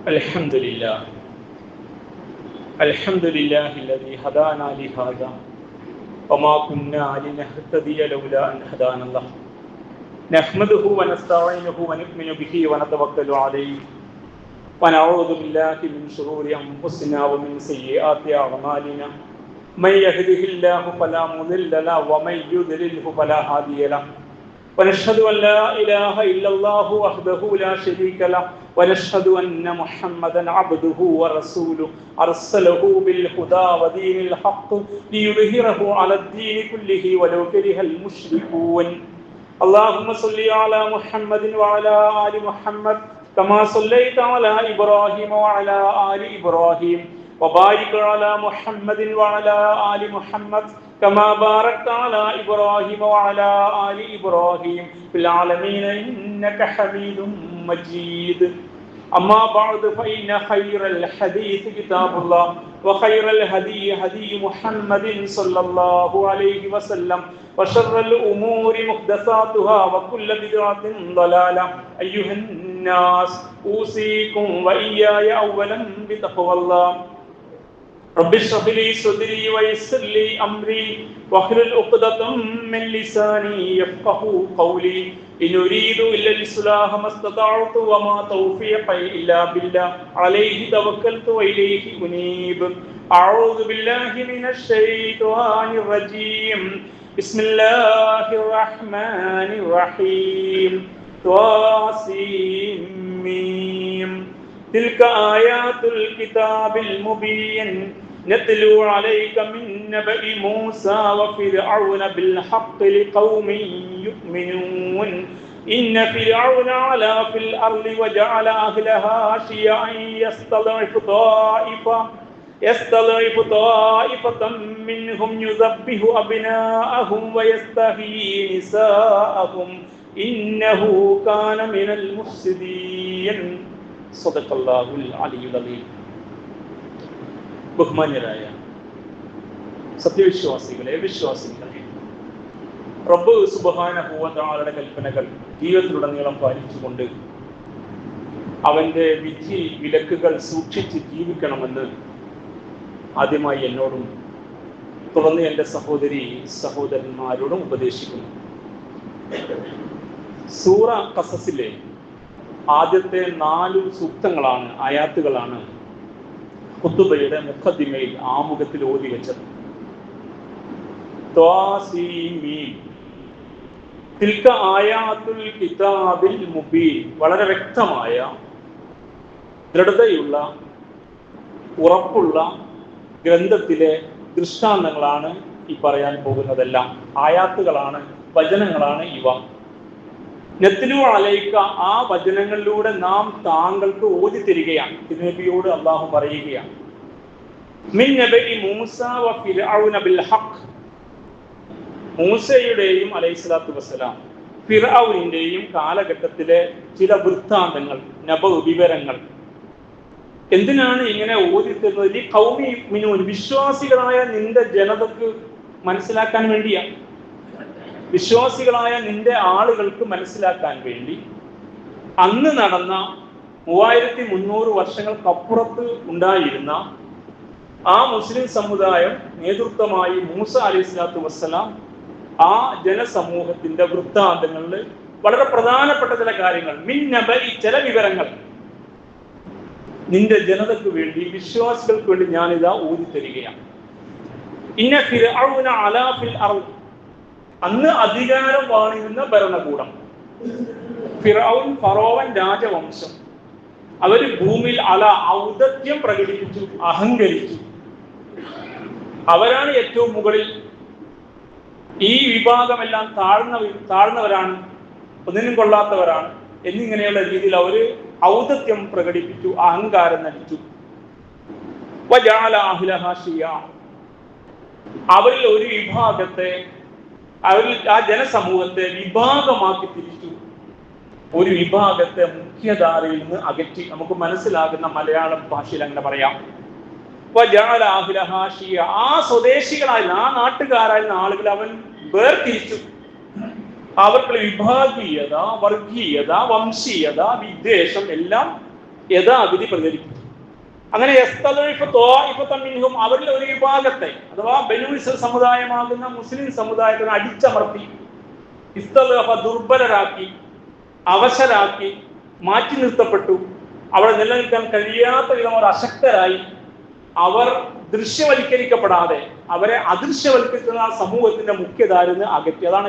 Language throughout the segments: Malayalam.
الحمد لله الحمد لله الذي هدانا لهذا وما كنا لنهتدي لولا أن هدانا الله نحمده ونستعينه ونؤمن به ونتوكل عليه ونعوذ بالله من شرور أنفسنا ومن سيئات أعمالنا من يهده الله فلا مضل له ومن يضلله فلا هادي له ونشهد أن لا إله إلا الله وحده لا شريك له ونشهد أن محمدا عبده ورسوله أرسله بالهدى ودين الحق ليظهره على الدين كله ولو كره المشركون اللهم صل على محمد وعلى آل محمد كما صليت على إبراهيم وعلى آل إبراهيم وبارك على محمد وعلى آل محمد كما باركت على إبراهيم وعلى آل إبراهيم في العالمين إنك حميد مجيد أما بعد فإن خير الحديث كتاب الله وخير الهدي هدي محمد صلى الله عليه وسلم وشر الأمور محدثاتها وكل بدعة ضلالة أيها الناس أوصيكم وإياي أولا بتقوى الله رب اشرح لي صدري ويسر لي أمري واحلل عقدة من لساني يفقهوا قولي إن أريد إلا الإصلاح ما استطعت وما توفيقي إلا بالله عليه توكلت وإليه أنيب أعوذ بالله من الشيطان الرجيم بسم الله الرحمن الرحيم طاسيم تلك آيات الكتاب المبين نتلو عليك من نبأ موسى وفرعون بالحق لقوم يؤمنون إن فرعون علا في الأرض وجعل أهلها شيعا يستضعف طائفة منهم يذبح أبناءهم ويستحيي نساءهم إنه كان من المفسدين صدق الله العلي العظيم. ബഹുമാന്യരായ സത്യവിശ്വാസികളെ, വിശ്വാസികളെ, റബ്ബ് സുബ്ഹാനഹു വ തആലയുടെ കൽപ്പനകൾ ജീവിതത്തിലുടനീളം പാലിച്ചുകൊണ്ട് അവന്റെ വിധി വിലക്കുകൾ സൂക്ഷിച്ച് ജീവിക്കണമെന്ന് ആദ്യമായി എന്നോടും തുടർന്ന് എൻ്റെ സഹോദരി സഹോദരന്മാരോടും ഉപദേശിക്കുന്നു. സൂറ ഖസസിലെ ആദ്യത്തെ 4 സൂക്തങ്ങളാണ്, ആയാത്തുകളാണ് ഖുതുബയുടെ മുഖദ്ദിമയിൽ ആമുഖത്തിൽ ഓതി വെച്ചത്. തിൽക ആയാത്തുൽ കിതാബിൽ മുബീൻ, വളരെ വ്യക്തമായ, ദൃഢതയുള്ള, ഉറപ്പുള്ള ഗ്രന്ഥത്തിലെ ദൃഷ്ടാന്തങ്ങളാണ് ഈ പറയാൻ പോകുന്നതെല്ലാം. ആയാത്തുകളാണ്, വചനങ്ങളാണ് ഇവ. നത്ലു അലൈക, ആ വചനങ്ങളിലൂടെ നാം താങ്കൾക്ക് ഓതി തരികയാണ്. നബിയോട് അല്ലാഹു പറയുകയാണ്, മിൻ നബഇ മൂസ വ ഫിർഔന ബിൽ ഹഖ്, മൂസയുടെയും അലൈഹിസ്സലാത്തു വസ്സലാം ഫിർഔനിന്റെയും കാലഘട്ടത്തിലെ ചില വൃത്താന്തങ്ങൾ, വിവരങ്ങൾ. എന്തിനാണ് ഇങ്ങനെ ഓതി തരുന്നത്? ഈ ഖൗമി യുഅ്മിനൂൻ, വിശ്വാസികളായ നിന്റെ ജനതക്ക് മനസ്സിലാക്കാൻ വേണ്ടിയാണ്. വിശ്വാസികളായ നിന്റെ ആളുകൾക്ക് മനസ്സിലാക്കാൻ വേണ്ടി അന്ന് നടന്ന 3300 വർഷങ്ങൾക്കപ്പുറത്ത് ഉണ്ടായിരുന്ന ആ മുസ്ലിം സമുദായം നേതൃത്വമായി മൂസ അലൈഹിസ്സലാത്തു വസ്സലാം ആ ജനസമൂഹത്തിന്റെ വൃത്താന്തങ്ങളിൽ വളരെ പ്രധാനപ്പെട്ട ചില കാര്യങ്ങൾ, മിൻ നബഇ, ചില വിവരങ്ങൾ നിന്റെ ജനതക്ക് വേണ്ടി, വിശ്വാസികൾക്ക് വേണ്ടി ഞാനിതാ ഊതി തരികയാണ്. ഇന്ന ഫിർഔന അലാ ഫിൽ അർദ്, അന്ന് അധികാരം വാണിരുന്ന ഭരണകൂടം, ഫിർഔൻ, ഫറോവൻ രാജവംശം, അവര് ഭൂമിയിൽ ഔദത്യം പ്രകടിപ്പിച്ചു, അഹങ്കരിച്ചു. അവരാണ് ഏറ്റവും മുകളിൽ. ഈ വിഭാഗമെല്ലാം താഴ്ന്നവരാണ്, ഒന്നിനും കൊള്ളാത്തവരാണ് എന്നിങ്ങനെയുള്ള രീതിയിൽ അവര് ഔദത്യം പ്രകടിപ്പിച്ചു, അഹങ്കാരം നടിച്ചു. വജഅല അഹ്ലഹാ ശിയാ, അവരിൽ ഒരു വിഭാഗത്തെ, അവരിൽ ആ ജനസമൂഹത്തെ വിഭാഗമാക്കി തിരിച്ചു. ഒരു വിഭാഗത്തെ മുഖ്യധാരയിൽ നിന്ന് അകറ്റി. നമുക്ക് മനസ്സിലാകുന്ന മലയാളം ഭാഷയിൽ അങ്ങനെ പറയാം. വജഅല അഹ്ലഹാ ശിയാ, ആ സ്വദേശികളായിരുന്ന, ആ നാട്ടുകാരായിരുന്ന ആളുകൾ അവൻ വേർതിരിച്ചു. അവർക്കുള്ള വിഭാഗീയത, വർഗീയത, വംശീയത, വിദ്വേഷം എല്ലാം യഥാവിധി പ്രചരിപ്പിച്ചു. അങ്ങനെ അവരിൽ ഒരു വിഭാഗത്തെ അഥവാ ബനൂ ഇസ്രായേൽ സമുദായമാകുന്ന മുസ്ലിം സമുദായത്തിനെ അടിച്ചമർത്തി, ദുർബലരാക്കി, അവശരാക്കി, മാറ്റി നിർത്തപ്പെട്ടു. അവിടെ നിലനിൽക്കാൻ കഴിയാത്ത വിധം അവർ അശക്തരായി. അവർ ദൃശ്യവൽക്കരിക്കപ്പെടാതെ അവരെ അദൃശ്യവൽക്കരിക്കുന്ന സമൂഹത്തിന്റെ മുഖ്യധാരന്ന് അകറ്റി. അതാണ്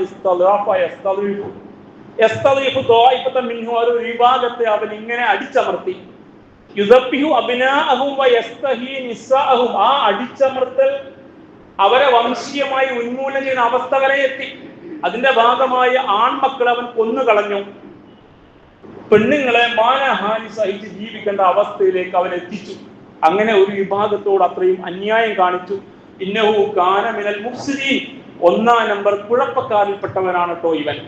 ഒരു വിഭാഗത്തെ അവൻ ഇങ്ങനെ അടിച്ചമർത്തി. ആ അടിച്ചമർത്തൽ അവരെ വംശീയമായി ഉന്മൂലനം ചെയ്യുന്ന അവസ്ഥ വരെ എത്തി. അതിന്റെ ഭാഗമായ ആൺമക്കളെ അവൻ കൊന്നുകളഞ്ഞു. പെണ്ണുങ്ങളെ മാനഹാനി സഹിച്ച് ജീവിക്കേണ്ട അവസ്ഥയിലേക്ക് അവൻ എത്തിച്ചു. അങ്ങനെ ഒരു വിഭാഗത്തോട് അത്രയും അന്യായം കാണിച്ചു. ഇന്നഹു കാന മിനൽ മുഫ്സിദീൻ, 1-ാം നമ്പർ കുഴപ്പക്കാരിൽപ്പെട്ടവനാണ് കേട്ടോ ഇവൻ.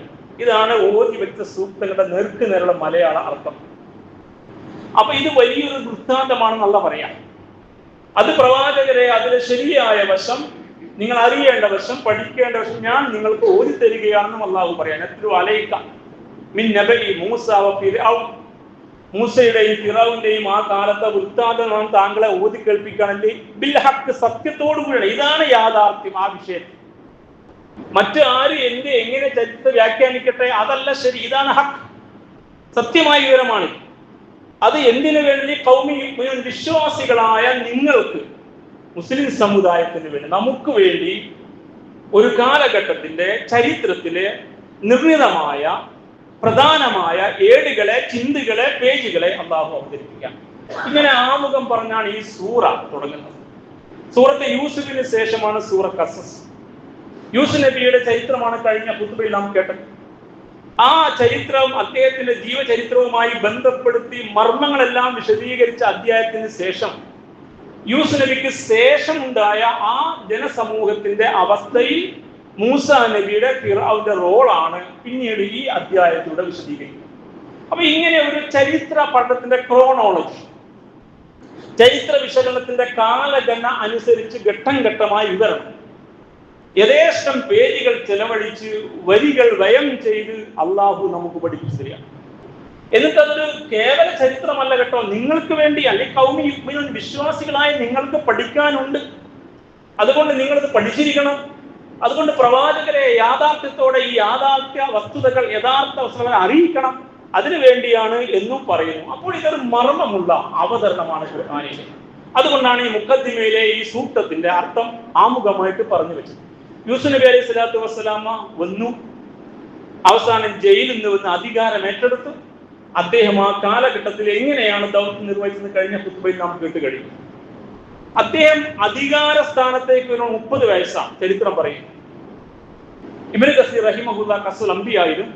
ഇതാണ് ഓതി വെച്ച സൂക്തങ്ങളുടെ നേർക്കുനേരുള്ള മലയാള അർത്ഥം. അപ്പൊ ഇത് വലിയൊരു വൃത്താന്തമാണെന്നുള്ള പറയാം. അത് പ്രവാചകരെ അതിലെ ശരിയായ വശം, നിങ്ങൾ അറിയേണ്ട വശം, പഠിക്കേണ്ട വശം ഞാൻ നിങ്ങൾക്ക് ഓതി തരികയാണെന്നും അല്ലാഹു പറയാൻ. മൂസയുടെയും ഫിറഔന്റെയും ആ കാലത്തെ വൃത്താന്തമാണ് താങ്കളെ ഓതി കേൾപ്പിക്കണമെങ്കിൽ ബിൽ ഹക്ക്, സത്യത്തോടു കൂടിയാണ്. ഇതാണ് യാഥാർത്ഥ്യം ആ വിഷയത്തിൽ. മറ്റു ആര് എങ്ങനെ ചരിത്രം വ്യാഖ്യാനിക്കട്ടെ, അതല്ല ശരി. ഇതാണ് ഹക്ക്, സത്യമായ വിവരമാണ്. അത് എന്തിനു വേണ്ടി? വിശ്വാസികളായ നിങ്ങൾക്ക്, മുസ്ലിം സമുദായത്തിന് വേണ്ടി, നമുക്ക് വേണ്ടി ഒരു കാലഘട്ടത്തിന്റെ ചരിത്രത്തിലെ നിർണിതമായ പ്രധാനമായ ഏടുകളെ, ചിന്തകളെ, പേജുകളെ അള്ളാഹു അവതരിപ്പിക്കാം. ഇങ്ങനെ ആമുഖം പറഞ്ഞാണ് ഈ സൂറ തുടങ്ങുന്നത്. സൂറത്ത് യൂസുഫിന് ശേഷമാണ് സൂറ ഖസസ്. യൂസുഫ് നബിയുടെ ചരിത്രമാണ് കഴിഞ്ഞ ഖുത്ബയിൽ നാം കേട്ടത്. ആ ചരിത്രം അദ്ദേഹത്തിന്റെ ജീവചരിത്രവുമായി ബന്ധപ്പെടുത്തി മർമ്മങ്ങളെല്ലാം വിശദീകരിച്ച അധ്യായത്തിന് ശേഷം യൂസുഫ് നബിക്ക് ശേഷം ഉണ്ടായ ആ ജനസമൂഹത്തിന്റെ അവസ്ഥയിൽ മൂസ നബിയുടെ ഫിറഔന്റെ റോളാണ് പിന്നീട് ഈ അധ്യായത്തിലൂടെ വിശദീകരിക്കുന്നത്. അപ്പൊ ഇങ്ങനെ ഒരു ചരിത്ര പഠനത്തിന്റെ ക്രോണോളജി, ചരിത്ര വിശകലനത്തിന്റെ കാലഗണന അനുസരിച്ച് ഘട്ടം ഘട്ടമായി വിവരണം, യഥേഷ്ടം പേജുകൾ ചെലവഴിച്ച് വരികൾ വ്യയം ചെയ്ത് അള്ളാഹു നമുക്ക് പഠിപ്പിച്ചു തരികയാണ്. എന്നിട്ട് അതൊരു കേവല ചരിത്രമല്ല കേട്ടോ, നിങ്ങൾക്ക് വേണ്ടി, അല്ലെങ്കിൽ ഖൗമി യുഗ്മിനൂൻ, വിശ്വാസികളായ നിങ്ങൾക്ക് പഠിക്കാനുണ്ട്. അതുകൊണ്ട് നിങ്ങളിത് പഠിച്ചിരിക്കണം. അതുകൊണ്ട് പ്രവാചകരെ യാഥാർത്ഥ്യത്തോടെ ഈ യാഥാർത്ഥ്യ വസ്തുതകൾ, യഥാർത്ഥ വസ്തുതകളെ അറിയിക്കണം. അതിനു വേണ്ടിയാണ് എന്നും പറയുന്നു. അപ്പോൾ ഇതൊരു മർമ്മമുള്ള അവതരണമാണ് ഖുർആനിലെ. അതുകൊണ്ടാണ് ഈ മുഖദ്ദിമയിലെ ഈ സൂക്തത്തിന്റെ അർത്ഥം ആമുഖമായിട്ട് പറഞ്ഞു വെച്ചത്. യൂസുഫ് നബി അലൈഹി സ്വലാത്തു വസ്സലാമ വന്നു, അവസാനം ജയിലിൽ നിന്ന് വന്ന് അധികാരം ഏറ്റെടുത്തു. അദ്ദേഹം ആ കാലഘട്ടത്തിൽ എങ്ങനെയാണ് ദൗത്യം നിർവഹിച്ചത് കഴിഞ്ഞ ഖുത്ബയിൽ നാം കേട്ട് കഴിയും. അദ്ദേഹം അധികാര സ്ഥാനത്തേക്ക് ഒരു 30 വയസ്സാണ് ചരിത്രം പറയും. ഇബ്നു കസീർ റഹിമഹുല്ലാ ഖസ്സുൽ അംബിയായിലും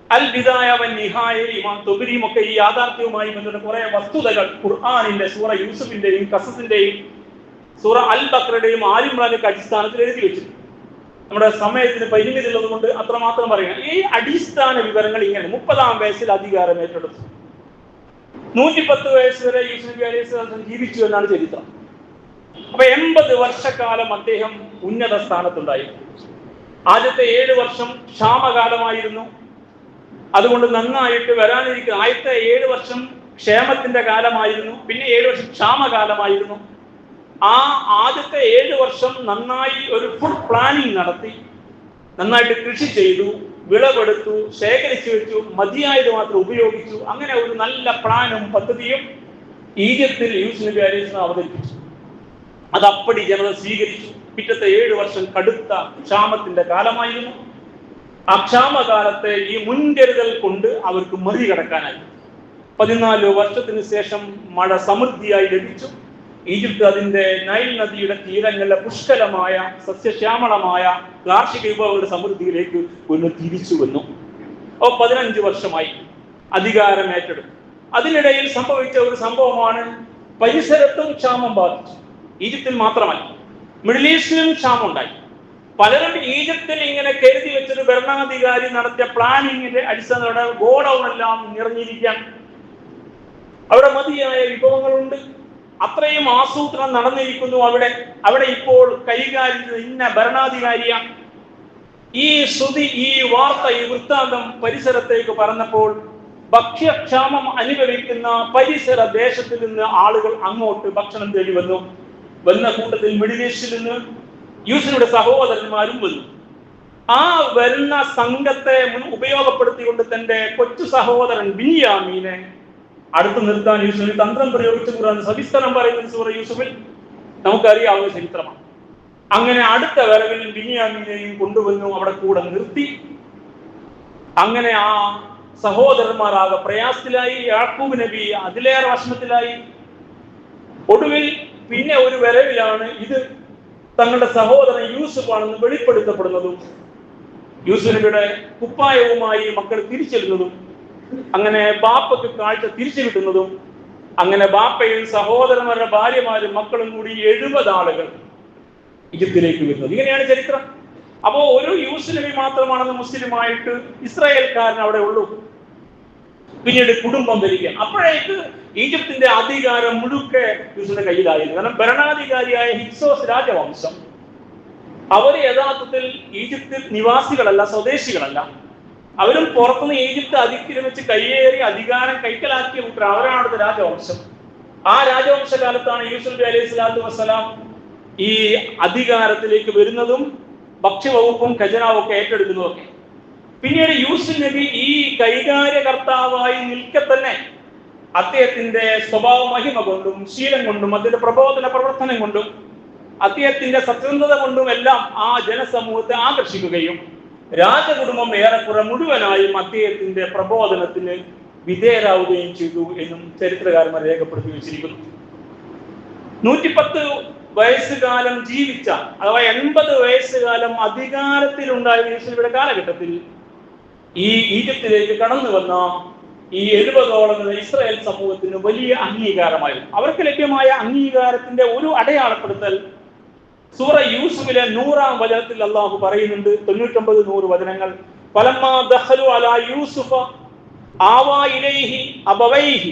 അൽ ബിദായ വൻ നിഹായ, ഇമാം തുബരിയും ഒക്കെ ഈ യാഥാർത്ഥ്യവുമായി ബന്ധപ്പെട്ട കുറെ വസ്തുതകൾ ഖുർആനിന്റെ സൂറ യൂസുഫിന്റെയും ഖസസിന്റെയും സൂറ അൽ ബഖറയുടെയും ആൽ ഇംറാനിന്റെ അടിസ്ഥാനത്തിൽ എഴുതി വെച്ചിട്ടുണ്ട്. നമ്മുടെ സമയത്തിന് പരിമിതി ഉള്ളത് കൊണ്ട് അത്രമാത്രം പറയുക. ഈ അടിസ്ഥാന വിവരങ്ങൾ ഇങ്ങനെ: 30-ാം വയസ്സിൽ അധികാരം ഏറ്റെടുത്തു, 110 വയസ്സ് വരെ യൂസുഫ് നബി അലൈഹി സ്വലാം ജീവിച്ചു എന്നാണ് ചരിത്രം. അപ്പൊ 80 വർഷക്കാലം അദ്ദേഹം ഉന്നത സ്ഥാനത്തുണ്ടായിരുന്നു. ആദ്യത്തെ 7 വർഷം ക്ഷാമകാലമായിരുന്നു. അതുകൊണ്ട് നന്നായിട്ട് വരാനിരിക്കുന്ന ആദ്യത്തെ 7 വർഷം ക്ഷേമത്തിന്റെ കാലമായിരുന്നു. പിന്നെ 7 വർഷം ക്ഷാമകാലമായിരുന്നു. ആ ആദ്യത്തെ 7 വർഷം നന്നായി ഒരു ഫുഡ് പ്ലാനിങ് നടത്തി, നന്നായിട്ട് കൃഷി ചെയ്തു, വിളവെടുത്തു, ശേഖരിച്ചു വെച്ചു, മതിയായത് മാത്രം ഉപയോഗിച്ചു. അങ്ങനെ ഒരു നല്ല പ്ലാനും പദ്ധതിയും ഈജിപ്തിൽ യൂസുഫ് നബി അലൈഹി സ്വലാം അവതരിപ്പിച്ചു. അത് അപ്പടി ജനത സ്വീകരിച്ചു. പിറ്റത്തെ 7 വർഷം കടുത്ത ക്ഷാമത്തിന്റെ കാലമായിരുന്നു. ആ ക്ഷാമകാലത്തെ ഈ മുൻകരുതൽ കൊണ്ട് അവർക്ക് മറികടക്കാനായി. 14 വർഷത്തിന് ശേഷം മഴ സമൃദ്ധിയായി ലഭിച്ചു. ഈജിപ്ത് അതിന്റെ നൈൽ നദിയുടെ തീരങ്ങളിലെ പുഷ്കലമായ സസ്യശ്യാമളമായ കാർഷിക വിഭവങ്ങളുടെ സമൃദ്ധിയിലേക്ക് ഒന്ന് തിരിച്ചു വന്നു. അപ്പോൾ 15 വർഷമായി അധികാരം ഏറ്റെടുത്തു. അതിനിടയിൽ സംഭവിച്ച ഒരു സംഭവമാണ്, പരിസരത്തും ക്ഷാമം ബാധിച്ചു. ഈജിപ്തിൽ മാത്രമല്ല, മിഡിൽ ഈസ്റ്റിലും ക്ഷാമം ഉണ്ടായി. പലരും ഈജിപ്തിൽ ഇങ്ങനെ കരുതി വെച്ചൊരു ഭരണാധികാരി നടത്തിയ പ്ലാനിങ്ങിന്റെ അടിസ്ഥാനത്തോടെ ഗോഡൌൺ എല്ലാം നിറഞ്ഞിരിക്കാൻ, അവിടെ മതിയായ വിഭവങ്ങളുണ്ട്, അത്രയും ആസൂത്രണം നടന്നിരിക്കുന്നു. അവിടെ ഇപ്പോൾ കൈകാര്യം ഇന്ന ഭരണാധികാരിയാണ്. ഈ ശ്രുതി, ഈ വാർത്ത, ഈ വൃത്താന്തം പരിസരത്തേക്ക് പറഞ്ഞപ്പോൾ ഭക്ഷ്യക്ഷാമം അനുഭവിക്കുന്ന പരിസര ദേശത്തിൽ നിന്ന് ആളുകൾ അങ്ങോട്ട് ഭക്ഷണം തേടി വന്നു. വന്ന കൂട്ടത്തിൽ മിഡിൽ ഈസ്റ്റിൽ നിന്ന് യൂസുഫിന്റെ സഹോദരന്മാരും വന്നു. ആ വരുന്ന സംഘത്തെ ഉപയോഗപ്പെടുത്തിക്കൊണ്ട് തന്റെ കൊച്ചു സഹോദരൻ ബിനിയാമീനെ അടുത്ത് നിർത്താൻ യൂസുഫ് തന്ത്രം പ്രയോഗിച്ചു. ഖുർആൻ സവിസ്തരം പറയുന്ന സൂറ യൂസുഫിൽ നമുക്കറിയാവുന്ന ചരിത്രമാണ്. അങ്ങനെ അടുത്ത വരവിൽ ബിനിയാമീനെയും കൊണ്ടുവന്നു, അവിടെ കൂടെ നിർത്തി. അങ്ങനെ ആ സഹോദരന്മാരാകെ പ്രയാസത്തിലായി. യാക്കൂബ് നബി അതിലേറെ വിഷമത്തിലായി. ഒടുവിൽ പിന്നെ ഒരു വരവിലാണ് ഇത് തങ്ങളുടെ സഹോദരൻ യൂസുഫ് ആണെന്ന് വെളിപ്പെടുത്തപ്പെടുന്നതും യൂസുഫ് നബിയുടെ കുപ്പായവുമായി മക്കൾ തിരിച്ചെടുന്നതും അങ്ങനെ ബാപ്പയ്ക്ക് കാഴ്ച തിരിച്ചു കിട്ടുന്നതും അങ്ങനെ ബാപ്പയും സഹോദരന്മാരുടെ ഭാര്യമാരും മക്കളും കൂടി 70 ആളുകൾ ഈജിപ്തിലേക്ക് വരുന്നത്. ഇങ്ങനെയാണ് ചരിത്രം. അപ്പോ ഒരു യൂസുഫ് നബി മാത്രമാണെന്ന് മുസ്ലിമായിട്ട് ഇസ്രായേൽക്കാരൻ അവിടെ ഉള്ളൂ. പിന്നീട് കുടുംബം ഭരിക്കുക. അപ്പോഴേക്ക് ഈജിപ്തിന്റെ അധികാരം മുഴുക്കെ യൂസുഫിന്റെ കയ്യിലായിരുന്നു. കാരണം ഭരണാധികാരിയായ ഹിക്സോസ് രാജവംശം അവര് യഥാർത്ഥത്തിൽ ഈജിപ്തിൽ നിവാസികളല്ല, സ്വദേശികളല്ല. അവരും പുറത്തുനിന്ന് ഈജിപ്ത് അതിക്രമിച്ച് കയ്യേറി അധികാരം കൈക്കലാക്കിയ കൂട്ടർ. അവരാണ് അവിടുത്തെ രാജവംശം. ആ രാജവംശ കാലത്താണ് യൂസുഫ് നബി അലൈഹി സ്വലാത്തു വസ്സലാം ഈ അധികാരത്തിലേക്ക് വരുന്നതും ഭക്ഷ്യവകുപ്പും ഖജനാവും ഒക്കെ ഏറ്റെടുക്കുന്നതൊക്കെ. പിന്നീട് യൂസുഫ് നബി ഈ കൈകാര്യകർത്താവായി നിൽക്കെ തന്നെ അദ്ദേഹത്തിന്റെ സ്വഭാവ മഹിമ കൊണ്ടും ശീലം കൊണ്ടും അതിന്റെ പ്രബോധന പ്രവർത്തനം കൊണ്ടും അദ്ദേഹത്തിന്റെ സത്യസന്ധത കൊണ്ടും എല്ലാം ആ ജനസമൂഹത്തെ ആകർഷിക്കുകയും രാജകുടുംബം ഏറെക്കുറെ മുഴുവനായും അദ്ദേഹത്തിന്റെ പ്രബോധനത്തിന് വിധേയരാവുകയും ചെയ്തു എന്നും ചരിത്രകാരന്മാർ രേഖപ്പെടുത്തി വെച്ചിരിക്കുന്നു. 110 വയസ്സുകാലം ജീവിച്ച, അഥവാ 80 വയസ്സുകാലം അധികാരത്തിലുണ്ടായ യൂസുഫിയുടെ കാലഘട്ടത്തിൽ ഈ ഈജിപ്തിലേക്ക് കടന്നു വന്ന ഈ 70ഓളം ഇസ്രായേൽ സമൂഹത്തിന് വലിയ അംഗീകാരമായിരുന്നു. അവർക്ക് ലഭ്യമായ അംഗീകാരത്തിന്റെ ഒരു അടയാളപ്പെടുത്തൽ സൂറ യൂസുഫിലെ 100-ാം വചനത്തിൽ അള്ളാഹു പറയുന്നുണ്ട്. 99-100 വചനങ്ങൾ. ഫലമ്മാ ദഖലു അലാ യൂസുഫ ആവാ ഇലൈഹി അബവൈഹി.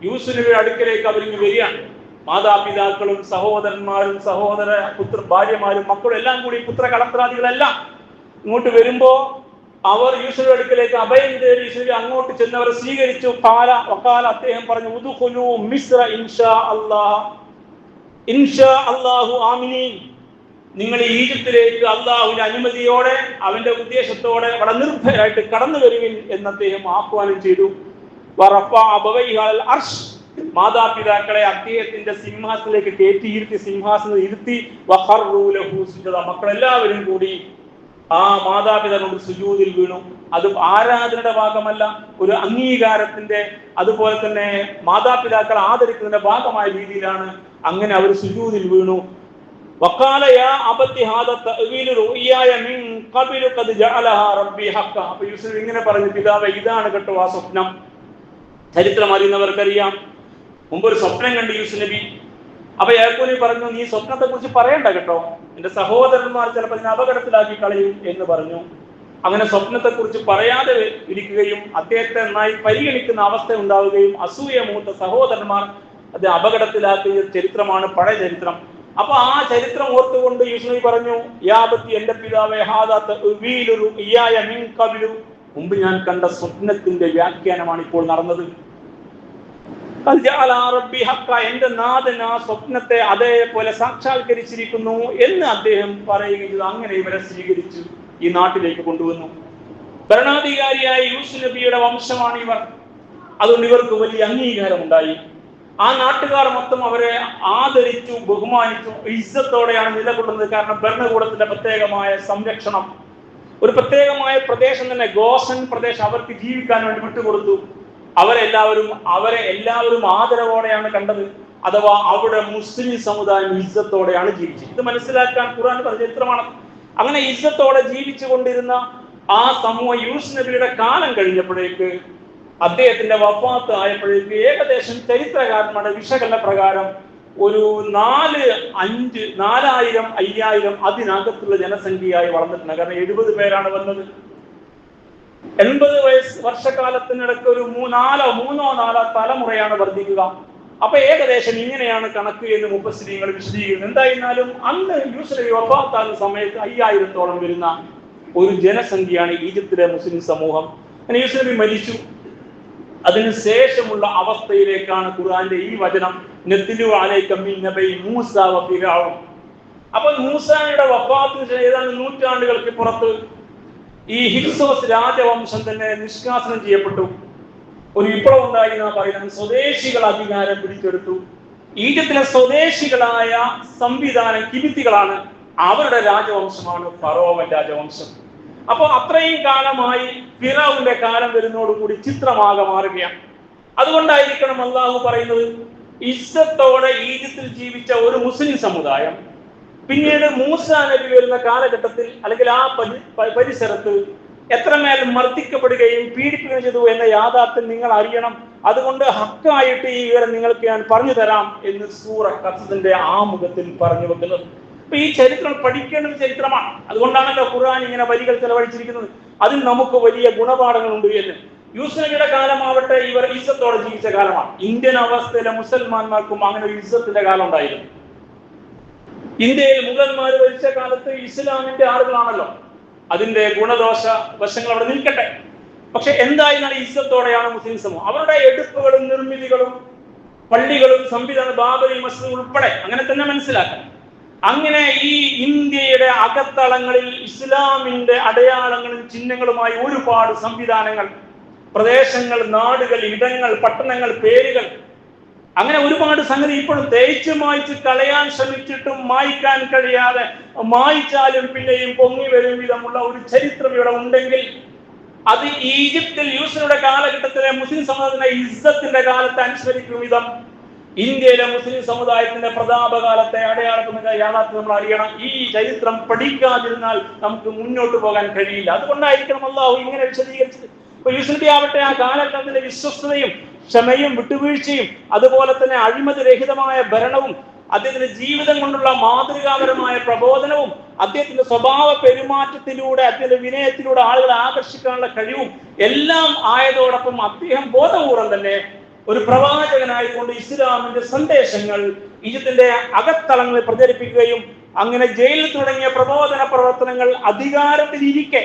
യൂസുഫിന്റെ അടുക്കലേക്ക് അവരിങ്ങ് വരികയാണ്. മാതാപിതാക്കളും സഹോദരന്മാരും ഭാര്യമാരും മക്കളും എല്ലാം കൂടി പുത്രകളത്രാദികളെല്ലാം ഇങ്ങോട്ട് വരുമ്പോ അവർ യൂസുഫിന്റെ അടുക്കലേക്ക് അഭയം തേടി യൂസുഫ് അങ്ങോട്ട് ചെന്നവരെ സ്വീകരിച്ചു. വഖാല അദ്ദേഹം പറഞ്ഞു, ഉദ്ഖുലൂ മിസ്ര ഇൻഷാ അല്ലാഹു ആമിനീൻ. നിങ്ങൾ ഈജിപ്തിലേക്ക് അള്ളാഹുവിന്റെ അനുമതിയോടെ അവന്റെ ഉദ്ദേശത്തോടെ വളരെ നിർഭയരായിട്ട് കടന്നു വരുവിൻ എന്ന് അദ്ദേഹം ആഹ്വാനം ചെയ്തു. മാതാപിതാക്കളെ അദ്ദേഹത്തിന്റെ സിംഹാസനത്തിലേക്ക് കയറ്റിയിരുത്തി, സിംഹാസനം ഇരുത്തി. മക്കളെല്ലാവരും കൂടി ആ മാതാപിതാക്കളുടെ സുജൂദിൽ വീണു. അത് ആരാധനയുടെ ഭാഗമല്ല, ഒരു അംഗീകാരത്തിന്റെ, അതുപോലെ തന്നെ മാതാപിതാക്കളെ ആദരിക്കുന്നതിന്റെ ഭാഗമായ രീതിയിലാണ് അങ്ങനെ അവർ സുജൂദിൽ വീണു. വഖാല യാ അബതി ഹാദാ തഅവീലു റുഇയായ മിൻ ഖബലു ഖദ് ജഅലഹാ റബ്ബി ഹഖ്ക. അപ്പോൾ യൂസുഫ് ഇങ്ങനെ പറഞ്ഞു, പിതാവേ ഇതാണ് കേട്ടോ ആ സ്വപ്നം. ചരിത്രം അറിയുന്നവർക്കറിയാം, മുമ്പ് ഒരു സ്വപ്നം കണ്ട് യൂസുഫ് നബി. അപ്പൊ യാക്കൂബ് പറഞ്ഞു, നീ സ്വപ്നത്തെ കുറിച്ച് പറയണ്ട കേട്ടോ, എന്റെ സഹോദരന്മാർ ചിലപ്പോൾ ഇതിനെ അപകടത്തിലാക്കി കളയും എന്ന് പറഞ്ഞു. അങ്ങനെ സ്വപ്നത്തെ കുറിച്ച് പറയാതെ ഇരിക്കുകയും അദ്ദേഹത്തെ നന്നായി പരിഗണിക്കുന്ന അവസ്ഥ ഉണ്ടാവുകയും അസൂയ മൂത്ത സഹോദരന്മാർ അത് അപകടത്തിലാക്കിയ ചരിത്രമാണ് പഴയ ചരിത്രം. അപ്പൊ ആ ചരിത്രം ഓർത്തുകൊണ്ട് യൂസുഫ് പറഞ്ഞു, യാബത്തി എന്റെ പിതാവേ ഹാദാ തഅവീലു റുഇയായ മിൻ ഖബലു. മുമ്പ് ഞാൻ കണ്ട സ്വപ്നത്തിന്റെ വ്യാഖ്യാനമാണ് ഇപ്പോൾ നടന്നത്. എന്റെ നാഥൻ ആ സ്വപ്നത്തെ അതേപോലെ സാക്ഷാത്കരിച്ചിരിക്കുന്നു എന്ന് അദ്ദേഹം പറയുകയും അങ്ങനെ ഇവരെ സ്വീകരിച്ചു ഈ നാട്ടിലേക്ക് കൊണ്ടുവന്നു. ഭരണാധികാരിയായ യൂസുഫ് നബിയുടെ വംശമാണ് ഇവർ. അതുകൊണ്ട് ഇവർക്ക് വലിയ അംഗീകാരം ഉണ്ടായി. ആ നാട്ടുകാർ മൊത്തം അവരെ ആദരിച്ചു, ബഹുമാനിച്ചു, ഇസ്സത്തോടെയാണ് നിലകൊള്ളുന്നത്. കാരണം ഭരണകൂടത്തിന്റെ പ്രത്യേകമായ സംരക്ഷണം, ഒരു പ്രത്യേകമായ പ്രദേശം തന്നെ ഗോസൻ പ്രദേശം അവർക്ക് ജീവിക്കാൻ വേണ്ടി വിട്ടുകൊടുത്തു. അവരെ എല്ലാവരും ആദരവോടെയാണ് കണ്ടത്. അഥവാ അവിടെ മുസ്ലിം സമുദായം ഇസ്സത്തോടെയാണ് ജീവിച്ചത്. ഇത് മനസ്സിലാക്കാൻ ഖുർആൻ പറഞ്ഞ ചരിത്രമാണ്. അങ്ങനെ ഇസ്സത്തോടെ ജീവിച്ചു കൊണ്ടിരുന്ന ആ സമൂഹം യൂസുഫ് നബിയുടെ കാലം കഴിഞ്ഞപ്പോഴേക്ക്, അദ്ദേഹത്തിന്റെ വഫാത്ത് ആയപ്പോഴേക്ക് ഏകദേശം ചരിത്രകാരന്മാരുടെ വിശകലന പ്രകാരം ഒരു 4000-5000 അതിനകത്തുള്ള ജനസംഖ്യയായി വളർന്നിട്ടുണ്ട്. കാരണം 70 പേരാണ് വന്നത്. 80 വർഷക്കാലത്തിനിടയ്ക്ക് ഒരു 3-4 തലമുറയാണ് വർദ്ധിക്കുക. അപ്പൊ ഏകദേശം ഇങ്ങനെയാണ് കണക്ക് എന്ന് മുഫസ്സിരീങ്ങൾ വിശദീകരിക്കുന്നത്. എന്തായിരുന്നാലും അന്ന് യൂസുഫ് നബി വഫാത്താകുന്ന സമയത്ത് 5000-ഓളം വരുന്ന ഒരു ജനസംഖ്യയാണ് ഈജിപ്തിലെ മുസ്ലിം സമൂഹം. അങ്ങനെ യൂസുഫ് നബി മരിച്ചു. അതിനുശേഷമുള്ള അവസ്ഥയിലേക്കാണ് ഖുർആന്റെ ഈ വചനം നത്ലു അലൈക മിൻ നബി മൂസ വ ഫിർഔൻ. അപ്പോൾ മൂസായുടെ വഫാത്തിന് ഏതാണ്ട് നൂറ്റാണ്ടുകൾക്ക് പുറത്ത് ഈ ഹിക്സോസ് രാജവംശം തന്നെ നിഷ്കാസനം ചെയ്യപ്പെട്ടു. ഒരു വിപ്ലവം ഉണ്ടായി എന്നാ പറയുന്നത്. സ്വദേശികൾ അധികാരം പിടിച്ചെടുത്തു. ഈജിപ്തിലെ സ്വദേശികളായ സംവിധാനം കിബിത്തികളാണ്. അവരുടെ രാജവംശമാണ് ഫറോവൻ രാജവംശം. അപ്പൊ അത്രയും കാലമായി ഫിറഔന്റെ കാലം വരുന്നതോടുകൂടി ചിത്രമാകെ മാറുകയാണ്. അതുകൊണ്ടായിരിക്കണം അള്ളാഹു പറയുന്നത്, ഇസ്സത്തോടെ ഈജിപ്തിൽ ജീവിച്ച ഒരു മുസ്ലിം സമുദായം പിന്നീട് മൂസ നബി വരുന്ന കാലഘട്ടത്തിൽ അല്ലെങ്കിൽ ആ പരിസരത്ത് എത്രമേൽ മർദ്ദിക്കപ്പെടുകയും പീഡിപ്പിക്കുകയും ചെയ്തു എന്ന യാഥാർത്ഥ്യം നിങ്ങൾ അറിയണം. അതുകൊണ്ട് ഹക്കായിട്ട് ഈ വിവരം നിങ്ങൾക്ക് ഞാൻ പറഞ്ഞു തരാം എന്ന് സൂറ ഖസസിന്റെ ആമുഖത്തിൽ പറഞ്ഞു വെക്കുന്നത്. അപ്പൊ ഈ ചരിത്രം പഠിക്കേണ്ട ചരിത്രമാണ്. അതുകൊണ്ടാണല്ലോ ഖുർആൻ ഇങ്ങനെ വരികൾ ചെലവഴിച്ചിരിക്കുന്നത്. അതിൽ നമുക്ക് വലിയ ഗുണപാഠങ്ങളുണ്ട് എന്ന്. യൂസുഫ് നബിയുടെ കാലമാവട്ടെ ഇവർ ഇസ്സത്തോടെ ജീവിച്ച കാലമാണ്. ഇന്ത്യൻ അവസ്ഥയിലെ മുസൽമാന്മാർക്കും അങ്ങനെ ഒരു ഇസ്സത്തിന്റെ കാലം ഉണ്ടായിരുന്നു. ഇന്ത്യയിൽ മുഗൾമാർ ഭരിച്ച കാലത്ത് ഇസ്ലാമിന്റെ ആളുകളാണല്ലോ. അതിന്റെ ഗുണദോഷ വശങ്ങൾ അവിടെ നിൽക്കട്ടെ. പക്ഷെ എന്തായിരുന്നാണ് ഇസ്സത്തോടെയാണ് മുസ്ലിം സമൂഹം. അവരുടെ എടുപ്പുകളും നിർമ്മിതികളും പള്ളികളും സംവിധാന ബാബരി മസ്ജിദ് ഉൾപ്പെടെ അങ്ങനെ തന്നെ മനസ്സിലാക്കണം. അങ്ങനെ ഈ ഇന്ത്യയുടെ അകത്തളങ്ങളിൽ ഇസ്ലാമിന്റെ അടയാളങ്ങളും ചിഹ്നങ്ങളുമായി ഒരുപാട് സംവിധാനങ്ങൾ, പ്രദേശങ്ങൾ, നാടുകൾ, ഇടങ്ങൾ, പട്ടണങ്ങൾ, പേരുകൾ, അങ്ങനെ ഒരുപാട് സംഗതി ഇപ്പോഴും തേച്ച് മായ്ച്ച് കളയാൻ ശ്രമിച്ചിട്ടും മായ്ക്കാൻ കഴിയാതെ, മായ്ച്ചാലും പിന്നെയും പൊങ്ങി വരും വിധമുള്ള ഒരു ചരിത്രം ഇവിടെ ഉണ്ടെങ്കിൽ അത് ഈജിപ്തിൽ യൂസുഫിന്റെ കാലഘട്ടത്തിലെ മുസ്ലിം സമുദായത്തിന്റെ ഇസ്സത്തിന്റെ കാലത്തെ അനുസ്മരിക്കും വിധം ഇന്ത്യയിലെ മുസ്ലിം സമുദായത്തിന്റെ പ്രതാപകാലത്തെ അടയാളപ്പെടുന്ന യാഥാർത്ഥ്യം നമ്മൾ അറിയണം. ഈ ചരിത്രം പഠിക്കാതിരുന്നാൽ നമുക്ക് മുന്നോട്ട് പോകാൻ കഴിയില്ല. അതുകൊണ്ടായിരിക്കണം അള്ളാഹു ഇങ്ങനെ വിശദീകരിച്ചത്. ഇപ്പൊ യൂസുഫ് ആവട്ടെ ആ കാലഘട്ടത്തിന്റെ വിശ്വസ്തതയും ക്ഷമയും വിട്ടുവീഴ്ചയും അതുപോലെ തന്നെ അഴിമതി രഹിതമായ ഭരണവും അദ്ദേഹത്തിന്റെ ജീവിതം കൊണ്ടുള്ള മാതൃകാപരമായ പ്രബോധനവും അദ്ദേഹത്തിന്റെ സ്വഭാവ പെരുമാറ്റത്തിലൂടെ അദ്ദേഹത്തിന്റെ വിനയത്തിലൂടെ ആളുകളെ ആകർഷിക്കാനുള്ള കഴിവും എല്ലാം ആയതോടൊപ്പം അദ്ദേഹം ബോധപൂർവം തന്നെ ഒരു പ്രവാചകനായിക്കൊണ്ട് ഇസ്ലാമിന്റെ സന്ദേശങ്ങൾ ഈജിപ്തിന്റെ അകത്തളങ്ങളിൽ പ്രചരിപ്പിക്കുകയും അങ്ങനെ ജയിലിൽ തുടങ്ങിയ പ്രബോധന പ്രവർത്തനങ്ങൾ അധികാരത്തിലിരിക്കെ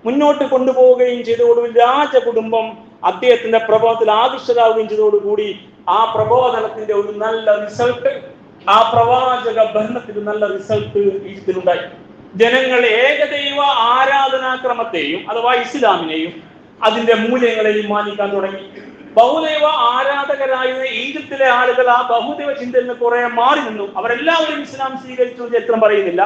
മുന്നോട്ട് കൊണ്ടുപോവുകയും ചെയ്തതോടുകൂടി രാജകുടുംബം അദ്ദേഹത്തിന്റെ പ്രബോധനത്തിൽ ആകർഷകരാകുകയും ചെയ്തതോടുകൂടി ആ പ്രബോധനത്തിന്റെ ഒരു നല്ല റിസൾട്ട്, ആ പ്രവാചക ഭരണത്തിന് നല്ല റിസൾട്ട് ഈജിപ്തിലുണ്ടായി. ജനങ്ങൾ ഏകദൈവ ആരാധനാക്രമത്തെയും അഥവാ ഇസ്ലാമിനെയും അതിന്റെ മൂല്യങ്ങളെയും മാനിക്കാൻ തുടങ്ങി. ബഹുദൈവ ആരാധകരായിരുന്ന ഈജിപ്തിലെ ആളുകൾ ആ ബഹുദൈവ ചിന്തയിൽ നിന്ന് കുറെ മാറി നിന്നു. അവരെല്ലാവരും ഇസ്ലാം സ്വീകരിച്ചു ചരിത്രം പറയുന്നില്ല.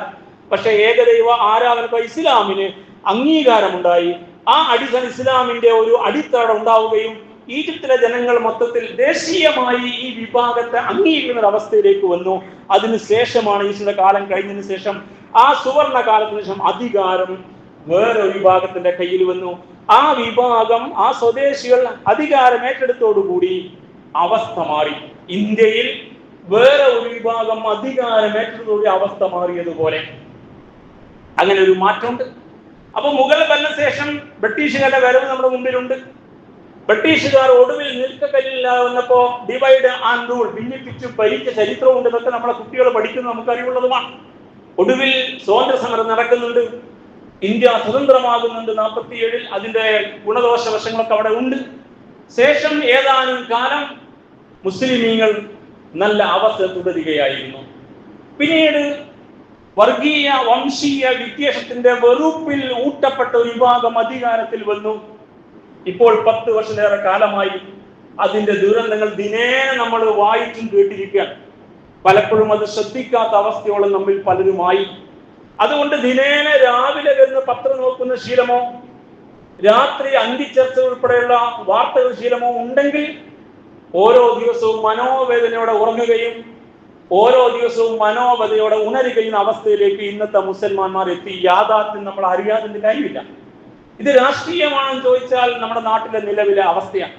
പക്ഷെ ഏകദൈവ ആരാധന ഇസ്ലാമിന് അംഗീകാരമുണ്ടായി. ആ അടിസ്ഥാന ഇസ്ലാമിന്റെ ഒരു അടിത്തറ ഉണ്ടാവുകയും ഈജിപ്തിലെ ജനങ്ങൾ മൊത്തത്തിൽ ദേശീയമായി ഈ വിഭാഗത്തെ അംഗീകരിക്കുന്ന അവസ്ഥയിലേക്ക് വന്നു. അതിനുശേഷമാണ് ഈജിപ്തിന്റെ കാലം കഴിഞ്ഞതിന് ശേഷം ആ സുവർണ കാലത്തിന് ശേഷം അധികാരം വേറെ വിഭാഗത്തിന്റെ കയ്യിൽ വന്നു. ആ വിഭാഗം, ആ സ്വദേശികൾ അധികാരം ഏറ്റെടുത്തോടുകൂടി അവസ്ഥ മാറി. ഇന്ത്യയിൽ വേറെ ഒരു വിഭാഗം അധികാരം ഏറ്റെടുത്തോടുകൂടി അവസ്ഥ മാറിയതുപോലെ അങ്ങനെ ഒരു മാറ്റമുണ്ട്. അപ്പൊ മുഗൾ ഭരണശേഷം ബ്രിട്ടീഷുകാരുടെ വരവ് നമ്മുടെ മുമ്പിലുണ്ട്. ബ്രിട്ടീഷുകാർ ഒടുവിൽ നിൽക്കക്കല്ലിൽ വന്നപ്പോ ഡിവൈഡ് ആൻഡ് റൂൾ, ഭിന്നിപ്പിച്ചു ഭരിച്ച ചരിത്രവും ഇതൊക്കെ നമ്മളെ കുട്ടികൾ പഠിക്കുന്നത് നമുക്കറിവുള്ളതുമാണ്. ഒടുവിൽ സ്വാതന്ത്ര്യ സമരം നടക്കുന്നുണ്ട്. ഇന്ത്യ സ്വതന്ത്രമാകുന്നുണ്ട് 47. അതിന്റെ ഗുണദോഷ വശങ്ങളൊക്കെ അവിടെ ഉണ്ട്. ശേഷം ഏതാനും കാലം മുസ്ലിമീങ്ങൾ നല്ല അവസ്ഥ തുടരുകയായിരുന്നു. പിന്നീട് വർഗീയ വംശീയ വിദ്വേഷത്തിന്റെ വെറുപ്പിൽ ഊട്ടപ്പെട്ട ഒരു വിഭാഗം അധികാരത്തിൽ വന്നു. ഇപ്പോൾ 10 വർഷത്തിലേറെ കാലമായി അതിന്റെ ദുരന്തങ്ങൾ ദിനേന നമ്മൾ വായിച്ചും കേട്ടിരിക്കുകയാണ്. പലപ്പോഴും അത് ശ്രദ്ധിക്കാത്ത അവസ്ഥയോളം നമ്മിൽ പലരുമായി. അതുകൊണ്ട് ദിനേന രാവിലെ വരുന്ന പത്രം നോക്കുന്ന ശീലമോ രാത്രി അന്തിച്ചർച്ച ഉൾപ്പെടെയുള്ള വാർത്തകൾ ശീലമോ ഉണ്ടെങ്കിൽ ഓരോ ദിവസവും മനോവേദനയോടെ ഉറങ്ങുകയും ഓരോ ദിവസവും മനോവധയോടെ ഉണരുകയും അവസ്ഥയിലേക്ക് ഇന്നത്തെ മുസൽമാന്മാർ എത്തി. യാഥാർത്ഥ്യം നമ്മൾ അറിയാതിന്റെ കാര്യമില്ല. ഇത് രാഷ്ട്രീയമാണെന്ന് ചോദിച്ചാൽ നമ്മുടെ നാട്ടിലെ നിലവിലെ അവസ്ഥയാണ്.